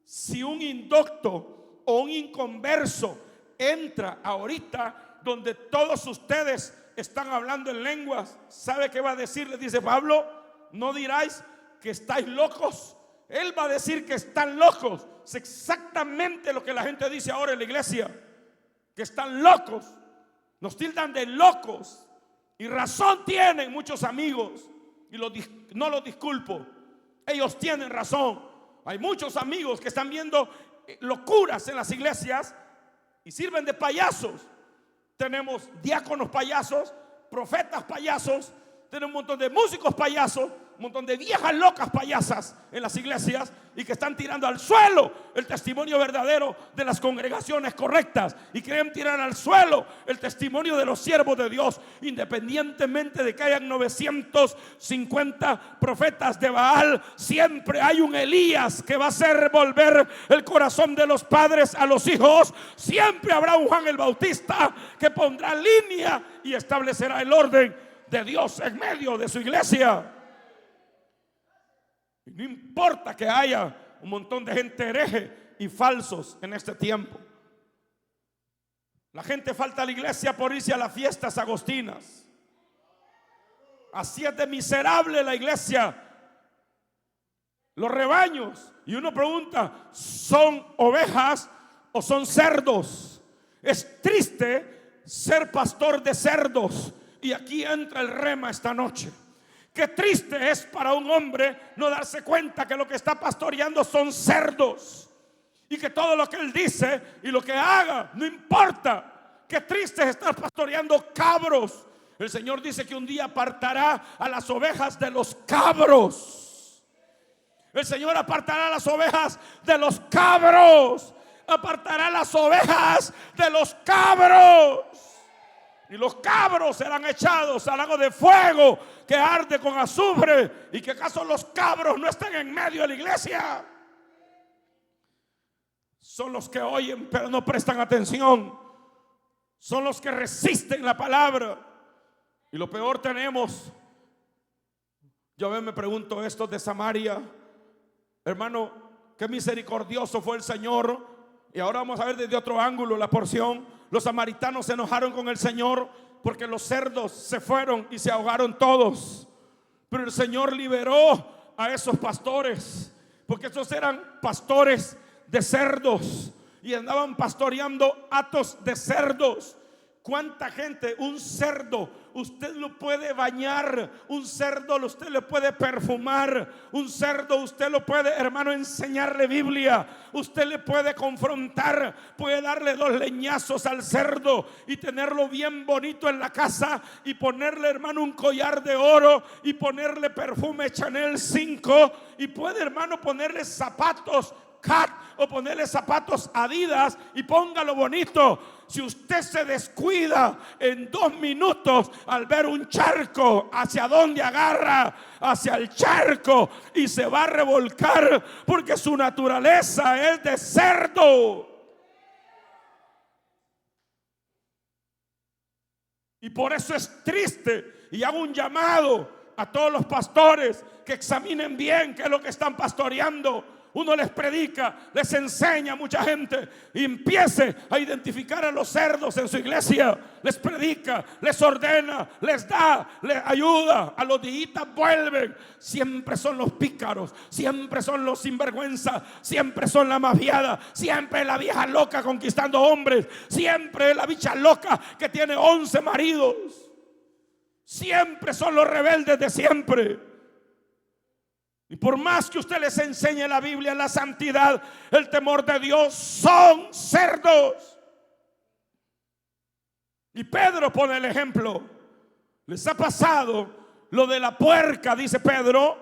si un indocto o un inconverso entra ahorita donde todos ustedes están hablando en lenguas? ¿Sabe qué va a decir? Le dice Pablo: no diráis que estáis locos. Él va a decir que están locos. Es exactamente lo que la gente dice ahora en la iglesia, que están locos. Nos tildan de locos, y razón tienen muchos amigos, y no los disculpo, ellos tienen razón. Hay muchos amigos que están viendo locuras en las iglesias y sirven de payasos. Tenemos diáconos payasos, profetas payasos, tenemos un montón de músicos payasos, un montón de viejas locas payasas en las iglesias, y que están tirando al suelo el testimonio verdadero de las congregaciones correctas, y quieren tirar al suelo el testimonio de los siervos de Dios, independientemente de que hayan 950 profetas de Baal. Siempre hay un Elías que va a hacer volver el corazón de los padres a los hijos. Siempre habrá un Juan el Bautista que pondrá línea y establecerá el orden de Dios en medio de su iglesia. Y no importa que haya un montón de gente hereje y falsos en este tiempo. La gente falta a la iglesia por irse a las fiestas agostinas. Así es de miserable la iglesia, los rebaños. Y uno pregunta: ¿son ovejas o son cerdos? Es triste ser pastor de cerdos. Y aquí entra el rema esta noche. Qué triste es para un hombre no darse cuenta que lo que está pastoreando son cerdos, y que todo lo que él dice y lo que haga no importa. Qué triste es estar pastoreando cabros. El Señor dice que un día apartará a las ovejas de los cabros. El Señor apartará a las ovejas de los cabros. Apartará las ovejas de los cabros. Y los cabros serán echados al lago de fuego que arde con azufre. ¿Y que acaso los cabros no están en medio de la iglesia? Son los que oyen pero no prestan atención. Son los que resisten la palabra. Y lo peor tenemos, yo me pregunto, estos de Samaria, hermano, qué misericordioso fue el Señor. Y ahora vamos a ver desde otro ángulo la porción. Los samaritanos se enojaron con el Señor porque los cerdos se fueron y se ahogaron todos. Pero el Señor liberó a esos pastores, porque esos eran pastores de cerdos y andaban pastoreando hatos de cerdos. ¿Cuánta gente? Un cerdo usted lo puede bañar, un cerdo usted le puede perfumar, un cerdo usted lo puede, hermano, enseñarle Biblia, usted le puede confrontar, puede darle 2 leñazos al cerdo y tenerlo bien bonito en la casa y ponerle, hermano, un collar de oro y ponerle perfume Chanel 5 y puede, hermano, ponerle zapatos cat o ponerle zapatos Adidas y póngalo bonito. Si usted se descuida en 2 minutos al ver un charco, ¿hacia dónde agarra? Hacia el charco, y se va a revolcar porque su naturaleza es de cerdo. Y por eso es triste, y hago un llamado a todos los pastores que examinen bien qué es lo que están pastoreando. Uno les predica, les enseña a mucha gente, y empiece a identificar a los cerdos en su iglesia. Les predica, les ordena, les da, les ayuda. A los días vuelven. Siempre son los pícaros, siempre son los sinvergüenza, siempre son la mafiada, siempre la vieja loca conquistando hombres, siempre la bicha loca que tiene 11 maridos. Siempre son los rebeldes de siempre. Y por más que usted les enseñe la Biblia, la santidad, el temor de Dios, son cerdos. Y Pedro pone el ejemplo. Les ha pasado lo de la puerca, dice Pedro,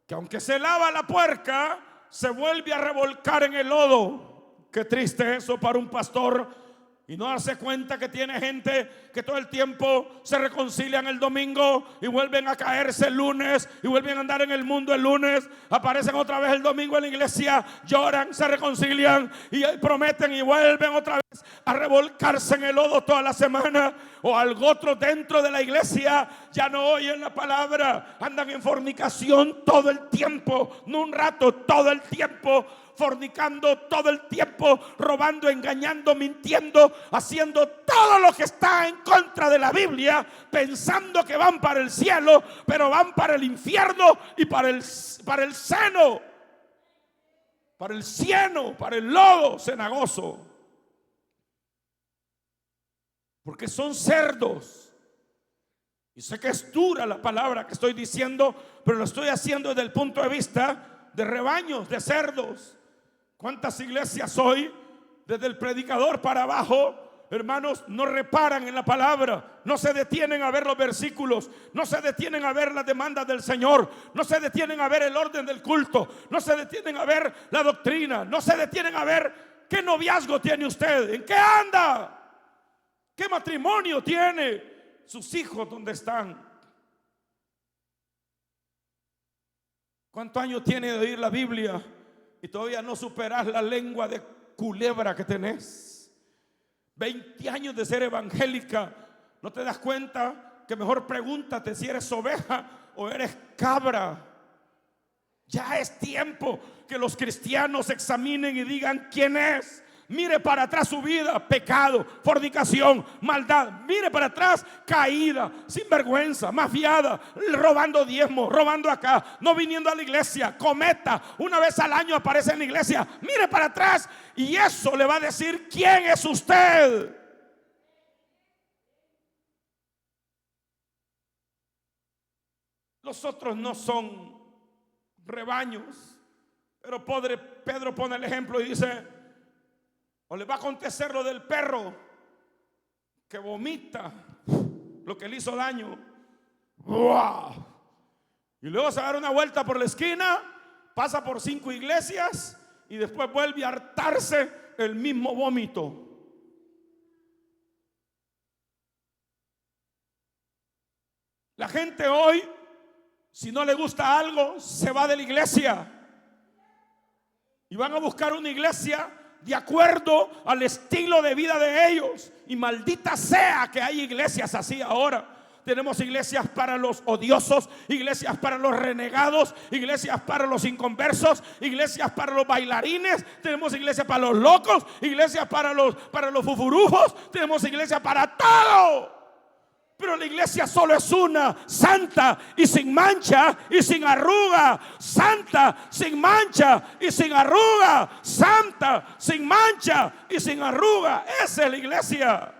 que aunque se lava la puerca, se vuelve a revolcar en el lodo. Qué triste eso para un pastor. Y no darse cuenta que tiene gente que todo el tiempo se reconcilian el domingo y vuelven a caerse el lunes, y vuelven a andar en el mundo el lunes, aparecen otra vez el domingo en la iglesia, lloran, se reconcilian y prometen y vuelven otra vez a revolcarse en el lodo toda la semana. O algo otro dentro de la iglesia ya no oyen la palabra, andan en fornicación todo el tiempo, no un rato, todo el tiempo, fornicando todo el tiempo, robando, engañando, mintiendo, haciendo todo lo que está en contra de la Biblia, pensando que van para el cielo, pero van para el infierno y para el seno, para el cieno, para el lodo cenagoso. Porque son cerdos. Y sé que es dura la palabra que estoy diciendo, pero lo estoy haciendo desde el punto de vista de rebaños, de cerdos. ¿Cuántas iglesias hoy, desde el predicador para abajo, hermanos, no reparan en la palabra, no se detienen a ver los versículos, no se detienen a ver las demandas del Señor, no se detienen a ver el orden del culto, no se detienen a ver la doctrina, no se detienen a ver qué noviazgo tiene usted, en qué anda, qué matrimonio tiene, sus hijos dónde están, cuántos años tiene de oír la Biblia y todavía no superas la lengua de culebra que tenés. 20 años de ser evangélica, ¿no te das cuenta que mejor pregúntate si eres oveja o eres cabra? Ya es tiempo que los cristianos examinen y digan quién es. Mire para atrás su vida, pecado, fornicación, maldad. Mire para atrás, caída, sinvergüenza, mafiada, robando diezmo, robando acá, no viniendo a la iglesia, cometa, una vez al año aparece en la iglesia. Mire para atrás y eso le va a decir quién es usted. Los otros no son rebaños, pero Pedro pone el ejemplo y dice: o le va a acontecer lo del perro que vomita lo que le hizo daño. ¡Wow! Y luego se da una vuelta por la esquina, pasa por 5 iglesias y después vuelve a hartarse el mismo vómito. La gente hoy, si no le gusta algo, se va de la iglesia y van a buscar una iglesia de acuerdo al estilo de vida de ellos. Y maldita sea que hay iglesias así ahora. Tenemos iglesias para los odiosos, iglesias para los renegados, iglesias para los inconversos, iglesias para los bailarines, tenemos iglesias para los locos, iglesias para los fufurujos, tenemos iglesias para todo. Pero la iglesia solo es una, santa y sin mancha y sin arruga. Santa, sin mancha y sin arruga. Santa, sin mancha y sin arruga. Esa es la iglesia.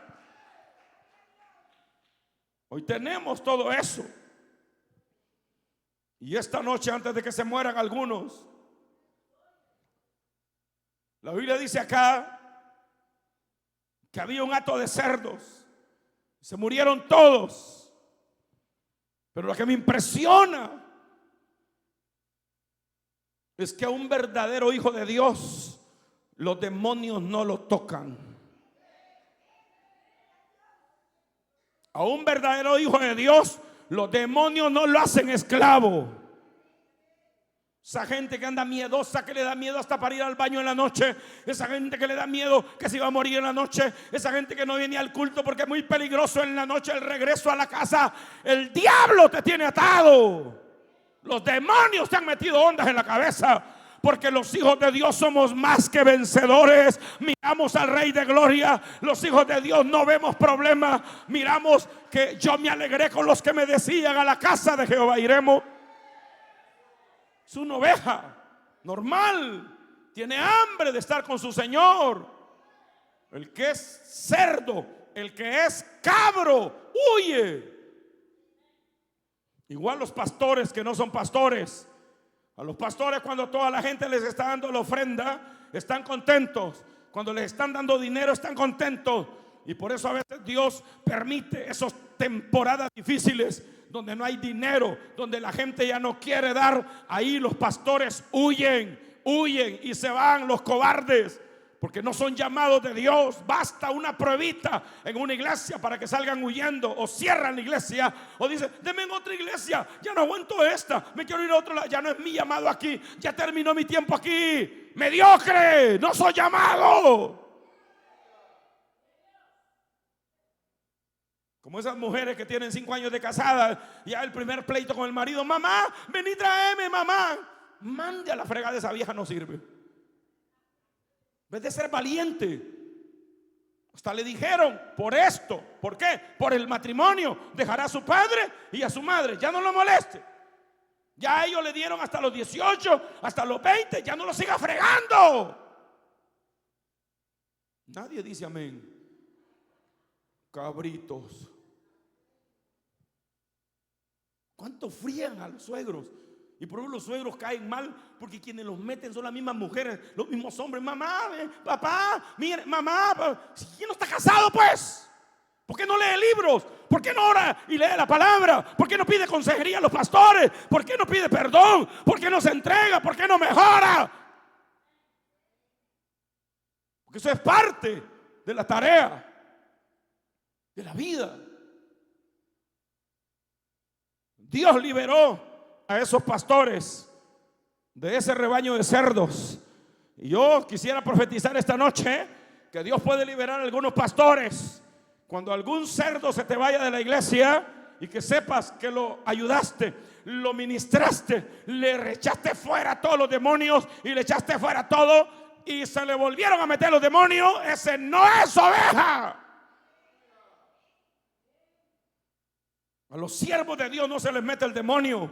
Hoy tenemos todo eso. Y esta noche, antes de que se mueran algunos, la Biblia dice acá que había un hato de cerdos. Se murieron todos. Pero lo que me impresiona es que a un verdadero hijo de Dios los demonios no lo tocan. A un verdadero hijo de Dios los demonios no lo hacen esclavo. Esa gente que anda miedosa, que le da miedo hasta para ir al baño en la noche. Esa gente que le da miedo que se va a morir en la noche. Esa gente que no viene al culto porque es muy peligroso en la noche el regreso a la casa. El diablo te tiene atado. Los demonios te han metido ondas en la cabeza. Porque los hijos de Dios somos más que vencedores. Miramos al Rey de Gloria. Los hijos de Dios no vemos problemas. Miramos que yo me alegré con los que me decían: a la casa de Jehová iremos. Es una oveja normal, tiene hambre de estar con su Señor. El que es cerdo, el que es cabro, huye. Igual los pastores que no son pastores. A los pastores, cuando toda la gente les está dando la ofrenda, están contentos. Cuando les están dando dinero, están contentos. Y por eso a veces Dios permite esas temporadas difíciles donde no hay dinero, donde la gente ya no quiere dar. Ahí los pastores huyen y se van, los cobardes, porque no son llamados de Dios. Basta una pruebita en una iglesia para que salgan huyendo, o cierran la iglesia, o dicen: denme en otra iglesia, ya no aguanto esta, me quiero ir a otro lado, ya no es mi llamado aquí, ya terminó mi tiempo aquí. Mediocre, no soy llamado. Como esas mujeres que tienen 5 años de casadas, ya el primer pleito con el marido: mamá, vení, tráeme, mamá. Mande a la fregada, esa vieja no sirve. En vez de ser valiente, hasta le dijeron: por esto, ¿por qué? Por el matrimonio, dejará a su padre y a su madre, ya no lo moleste. Ya ellos le dieron hasta los 18, hasta los 20, ya no lo siga fregando. Nadie dice amén. Cabritos. ¿Cuánto frían a los suegros? Y por eso los suegros caen mal, porque quienes los meten son las mismas mujeres, los mismos hombres. Mamá, papá, mire, mamá, ¿quién no está casado pues? ¿Por qué no lee libros? ¿Por qué no ora y lee la palabra? ¿Por qué no pide consejería a los pastores? ¿Por qué no pide perdón? ¿Por qué no se entrega? ¿Por qué no mejora? Porque eso es parte de la tarea de la vida. Dios liberó a esos pastores de ese rebaño de cerdos. Y yo quisiera profetizar esta noche que Dios puede liberar a algunos pastores. Cuando algún cerdo se te vaya de la iglesia y que sepas que lo ayudaste, lo ministraste, le echaste fuera a todos los demonios y le echaste fuera todo, y se le volvieron a meter los demonios, ese no es oveja. A los siervos de Dios no se les mete el demonio.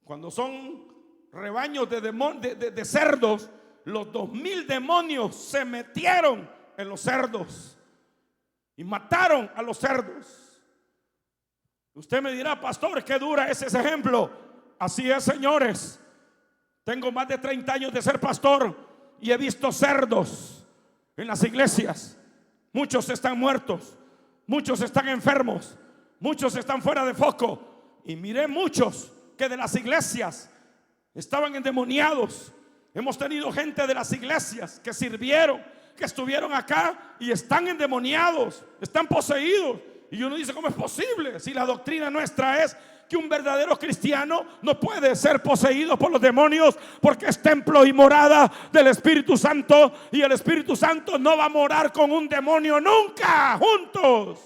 Cuando son rebaños de cerdos, los 2000 demonios se metieron en los cerdos y mataron a los cerdos. Usted me dirá: pastor, qué dura es ese ejemplo. Así es, señores. Tengo más de 30 años de ser pastor y he visto cerdos en las iglesias. Muchos están muertos, muchos están enfermos, muchos están fuera de foco. Y miré muchos que de las iglesias estaban endemoniados. Hemos tenido gente de las iglesias que sirvieron, que estuvieron acá y están endemoniados, están poseídos. Y uno dice: ¿cómo es posible? Si la doctrina nuestra es que un verdadero cristiano no puede ser poseído por los demonios, porque es templo y morada del Espíritu Santo, y el Espíritu Santo no va a morar con un demonio nunca juntos.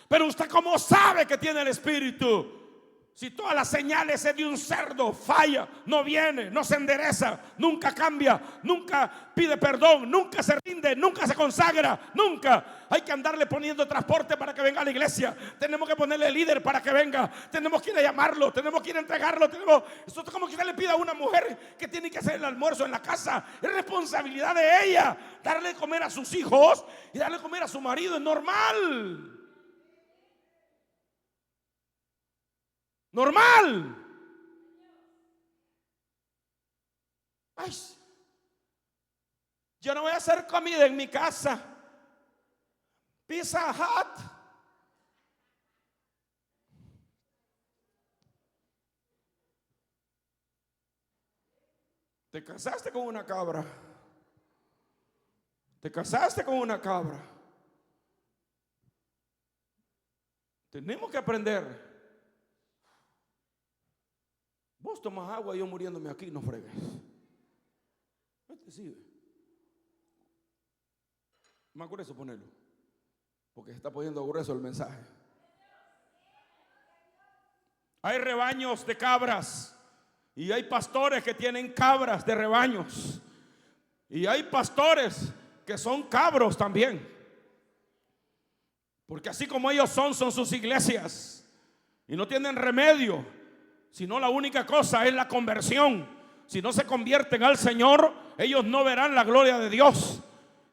Pero usted, ¿cómo sabe que tiene el Espíritu? Si todas las señales es de un cerdo, falla, no viene, no se endereza, nunca cambia, nunca pide perdón, nunca se rinde, nunca se consagra, nunca. Hay que andarle poniendo transporte para que venga a la iglesia. Tenemos que ponerle líder para que venga. Tenemos que ir a llamarlo, tenemos que ir a entregarlo. Esto es como que usted le pida a una mujer que tiene que hacer el almuerzo en la casa. Es responsabilidad de ella darle de comer a sus hijos y darle de comer a su marido. Es normal. Normal. Ay, yo no voy a hacer comida en mi casa. Pizza Hut. Te casaste con una cabra. Te casaste con una cabra. Tenemos que aprender. Vos tomas agua y yo muriéndome aquí, no fregues. Sí. Más grueso ponerlo, porque se está poniendo grueso el mensaje. Hay rebaños de cabras y hay pastores que tienen cabras de rebaños y hay pastores que son cabros también, porque así como ellos son sus iglesias y no tienen remedio, sino la única cosa es la conversión. Si no se convierten al Señor, ellos no verán la gloria de Dios.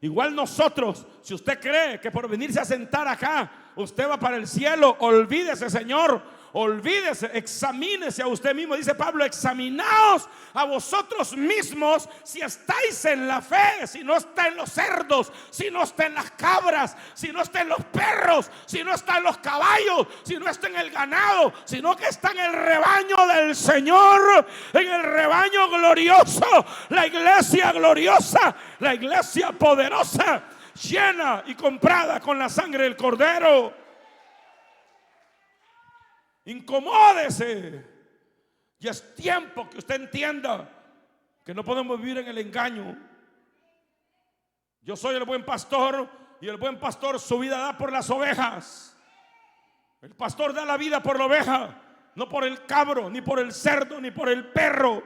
Igual nosotros, si usted cree que por venirse a sentar acá usted va para el cielo, olvídese, Señor, olvídese, examínese a usted mismo. Dice Pablo, examinaos a vosotros mismos si estáis en la fe, si no está en los cerdos, si no está en las cabras, si no está en los perros, si no está en los caballos, si no está en el ganado, sino que está en el rebaño del Señor, en el rebaño glorioso, la iglesia gloriosa, la iglesia poderosa, llena y comprada con la sangre del Cordero. Incomódese. Ya es tiempo que usted entienda que no podemos vivir en el engaño. Yo soy el buen pastor y el buen pastor su vida da por las ovejas. El pastor da la vida por la oveja, no por el cabro, ni por el cerdo, ni por el perro.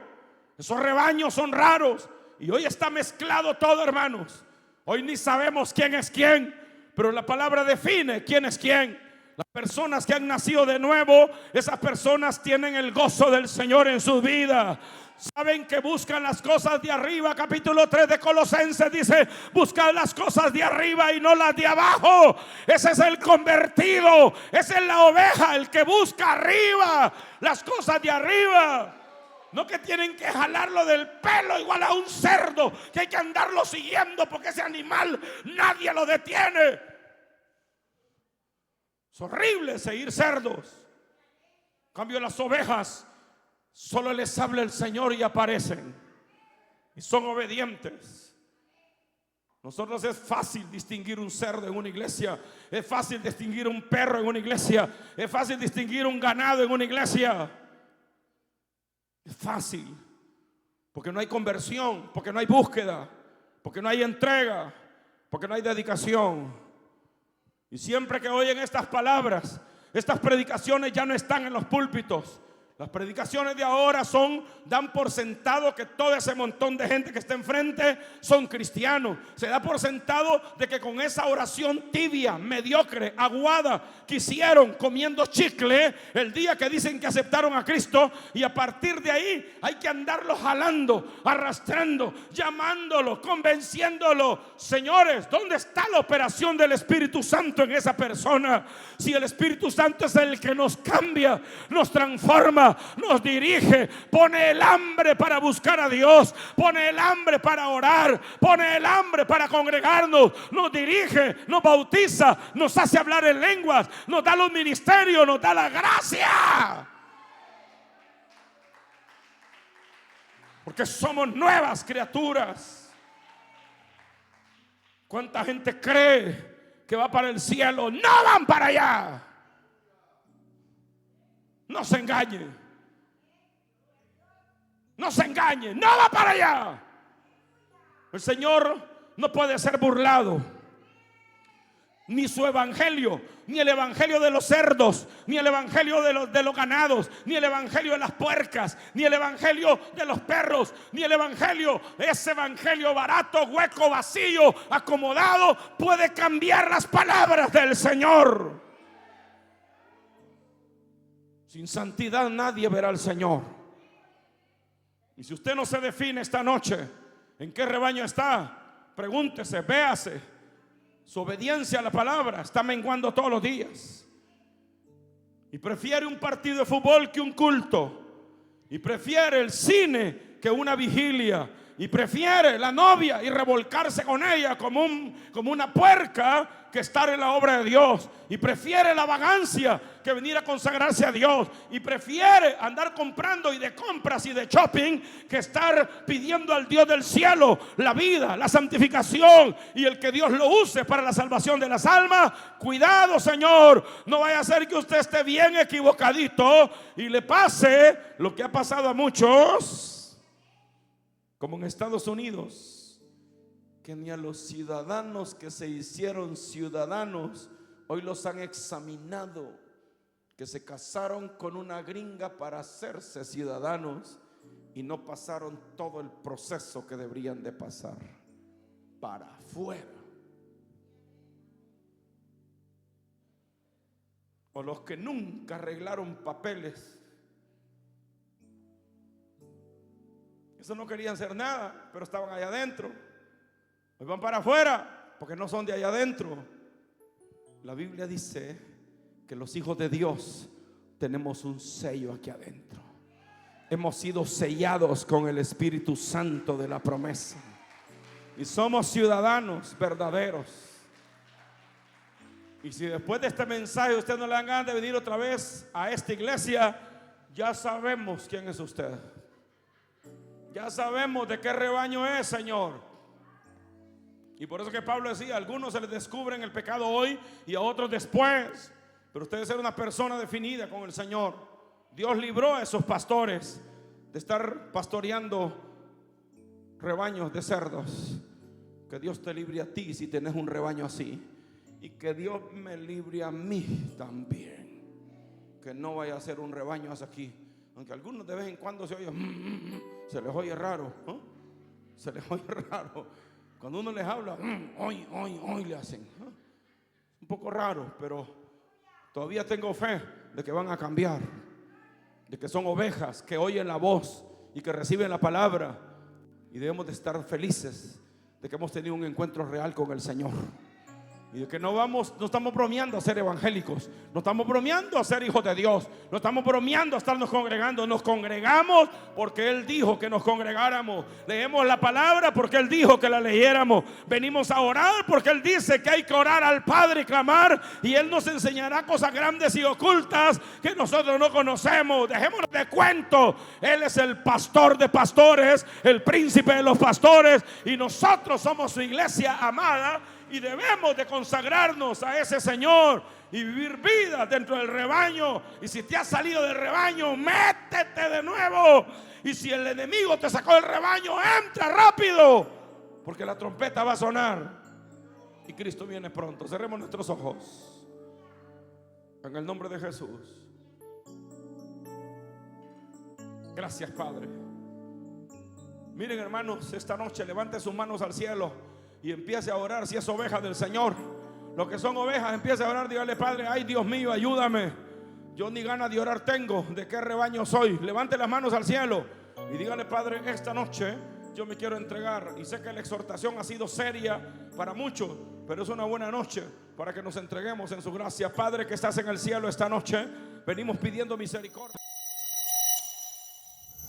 Esos rebaños son raros y hoy está mezclado todo, hermanos. Hoy ni sabemos quién es quién, pero la palabra define quién es quién. Las personas que han nacido de nuevo, esas personas tienen el gozo del Señor en su vida. Saben que buscan las cosas de arriba. Capítulo 3 de Colosenses dice: buscad las cosas de arriba y no las de abajo. Ese es el convertido, esa es la oveja, el que busca arriba, las cosas de arriba. No que tienen que jalarlo del pelo igual a un cerdo, que hay que andarlo siguiendo porque ese animal nadie lo detiene. Es horrible seguir cerdos. En cambio, las ovejas solo les habla el Señor y aparecen y son obedientes. Nosotros es fácil distinguir un cerdo en una iglesia, es fácil distinguir un perro en una iglesia, es fácil distinguir un ganado en una iglesia. Es fácil, porque no hay conversión, porque no hay búsqueda, porque no hay entrega, porque no hay dedicación. Y siempre que oyen estas palabras, estas predicaciones ya no están en los púlpitos. Las predicaciones de ahora dan por sentado que todo ese montón de gente que está enfrente son cristianos. Se da por sentado de que con esa oración tibia, mediocre, aguada que hicieron comiendo chicle el día que dicen que aceptaron a Cristo, y a partir de ahí hay que andarlo jalando, arrastrando, llamándolo, convenciéndolo. Señores, ¿dónde está la operación del Espíritu Santo en esa persona? Si el Espíritu Santo es el que nos cambia, nos transforma, nos dirige, pone el hambre para buscar a Dios, pone el hambre para orar, pone el hambre para congregarnos, nos dirige, nos bautiza, nos hace hablar en lenguas, nos da los ministerios, nos da la gracia, porque somos nuevas criaturas. ¿Cuánta gente cree que va para el cielo? No van para allá. No se engañe. No se engañe. No va para allá. El Señor no puede ser burlado. Ni su evangelio, ni el evangelio de los cerdos, ni el evangelio de los ganados, ni el evangelio de las puercas, ni el evangelio de los perros, ni el evangelio, ese evangelio barato, hueco, vacío, acomodado, puede cambiar las palabras del Señor. Sin santidad nadie verá al Señor. Y si usted no se define esta noche en qué rebaño está, pregúntese, véase. Su obediencia a la palabra está menguando todos los días. Y prefiere un partido de fútbol que un culto. Y prefiere el cine que una vigilia. y prefiere la novia y revolcarse con ella como una puerca que estar en la obra de Dios, y prefiere la vagancia que venir a consagrarse a Dios, y prefiere andar comprando y de compras y de shopping que estar pidiendo al Dios del cielo la vida, la santificación y el que Dios lo use para la salvación de las almas. Cuidado, Señor, no vaya a ser que usted esté bien equivocadito y le pase lo que ha pasado a muchos, como en Estados Unidos, que ni a los ciudadanos que se hicieron ciudadanos hoy los han examinado, que se casaron con una gringa para hacerse ciudadanos y no pasaron todo el proceso que deberían de pasar. Para afuera. O los que nunca arreglaron papeles. Esos no querían hacer nada, pero estaban allá adentro. Hoy van para afuera porque no son de allá adentro. La Biblia dice que los hijos de Dios tenemos un sello aquí adentro. Hemos sido sellados con el Espíritu Santo de la promesa y somos ciudadanos verdaderos. Y si después de este mensaje usted no le dan ganas de venir otra vez a esta iglesia, ya sabemos quién es usted. Ya sabemos de qué rebaño es, Señor. Y por eso que Pablo decía, a algunos se les descubren el pecado hoy y a otros después. Pero usted debe ser una persona definida con el Señor. Dios libró a esos pastores de estar pastoreando rebaños de cerdos. Que Dios te libre a ti si tenés un rebaño así. Y que Dios me libre a mí también. Que no vaya a ser un rebaño hasta aquí. Aunque algunos de vez en cuando se oye, se les oye raro, ¿no? Se les oye raro. Cuando uno les habla, hoy le hacen, ¿no? Un poco raro, pero todavía tengo fe de que van a cambiar. De que son ovejas que oyen la voz y que reciben la palabra. Y debemos de estar felices de que hemos tenido un encuentro real con el Señor. Y de que no estamos bromeando a ser evangélicos, no estamos bromeando a ser hijos de Dios, no estamos bromeando a estarnos congregando. Nos congregamos porque Él dijo que nos congregáramos. Leemos la palabra porque Él dijo que la leyéramos. Venimos a orar porque Él dice que hay que orar al Padre y clamar, y Él nos enseñará cosas grandes y ocultas que nosotros no conocemos. Dejémonos de cuento. Él es el pastor de pastores, el príncipe de los pastores, y nosotros somos su iglesia amada. Y debemos de consagrarnos a ese Señor y vivir vida dentro del rebaño. Y si te has salido del rebaño, métete de nuevo. Y si el enemigo te sacó del rebaño, entra rápido, porque la trompeta va a sonar y Cristo viene pronto. Cerremos nuestros ojos en el nombre de Jesús. Gracias, Padre. Miren, hermanos, esta noche levante sus manos al cielo y empiece a orar. Si es oveja del Señor, los que son ovejas, empiece a orar. Dígale: Padre, ay Dios mío, ayúdame. Yo ni ganas de orar tengo. ¿De qué rebaño soy? Levante las manos al cielo y dígale: Padre, esta noche yo me quiero entregar. Y sé que la exhortación ha sido seria para muchos, pero es una buena noche para que nos entreguemos en su gracia. Padre que estás en el cielo, esta noche venimos pidiendo misericordia.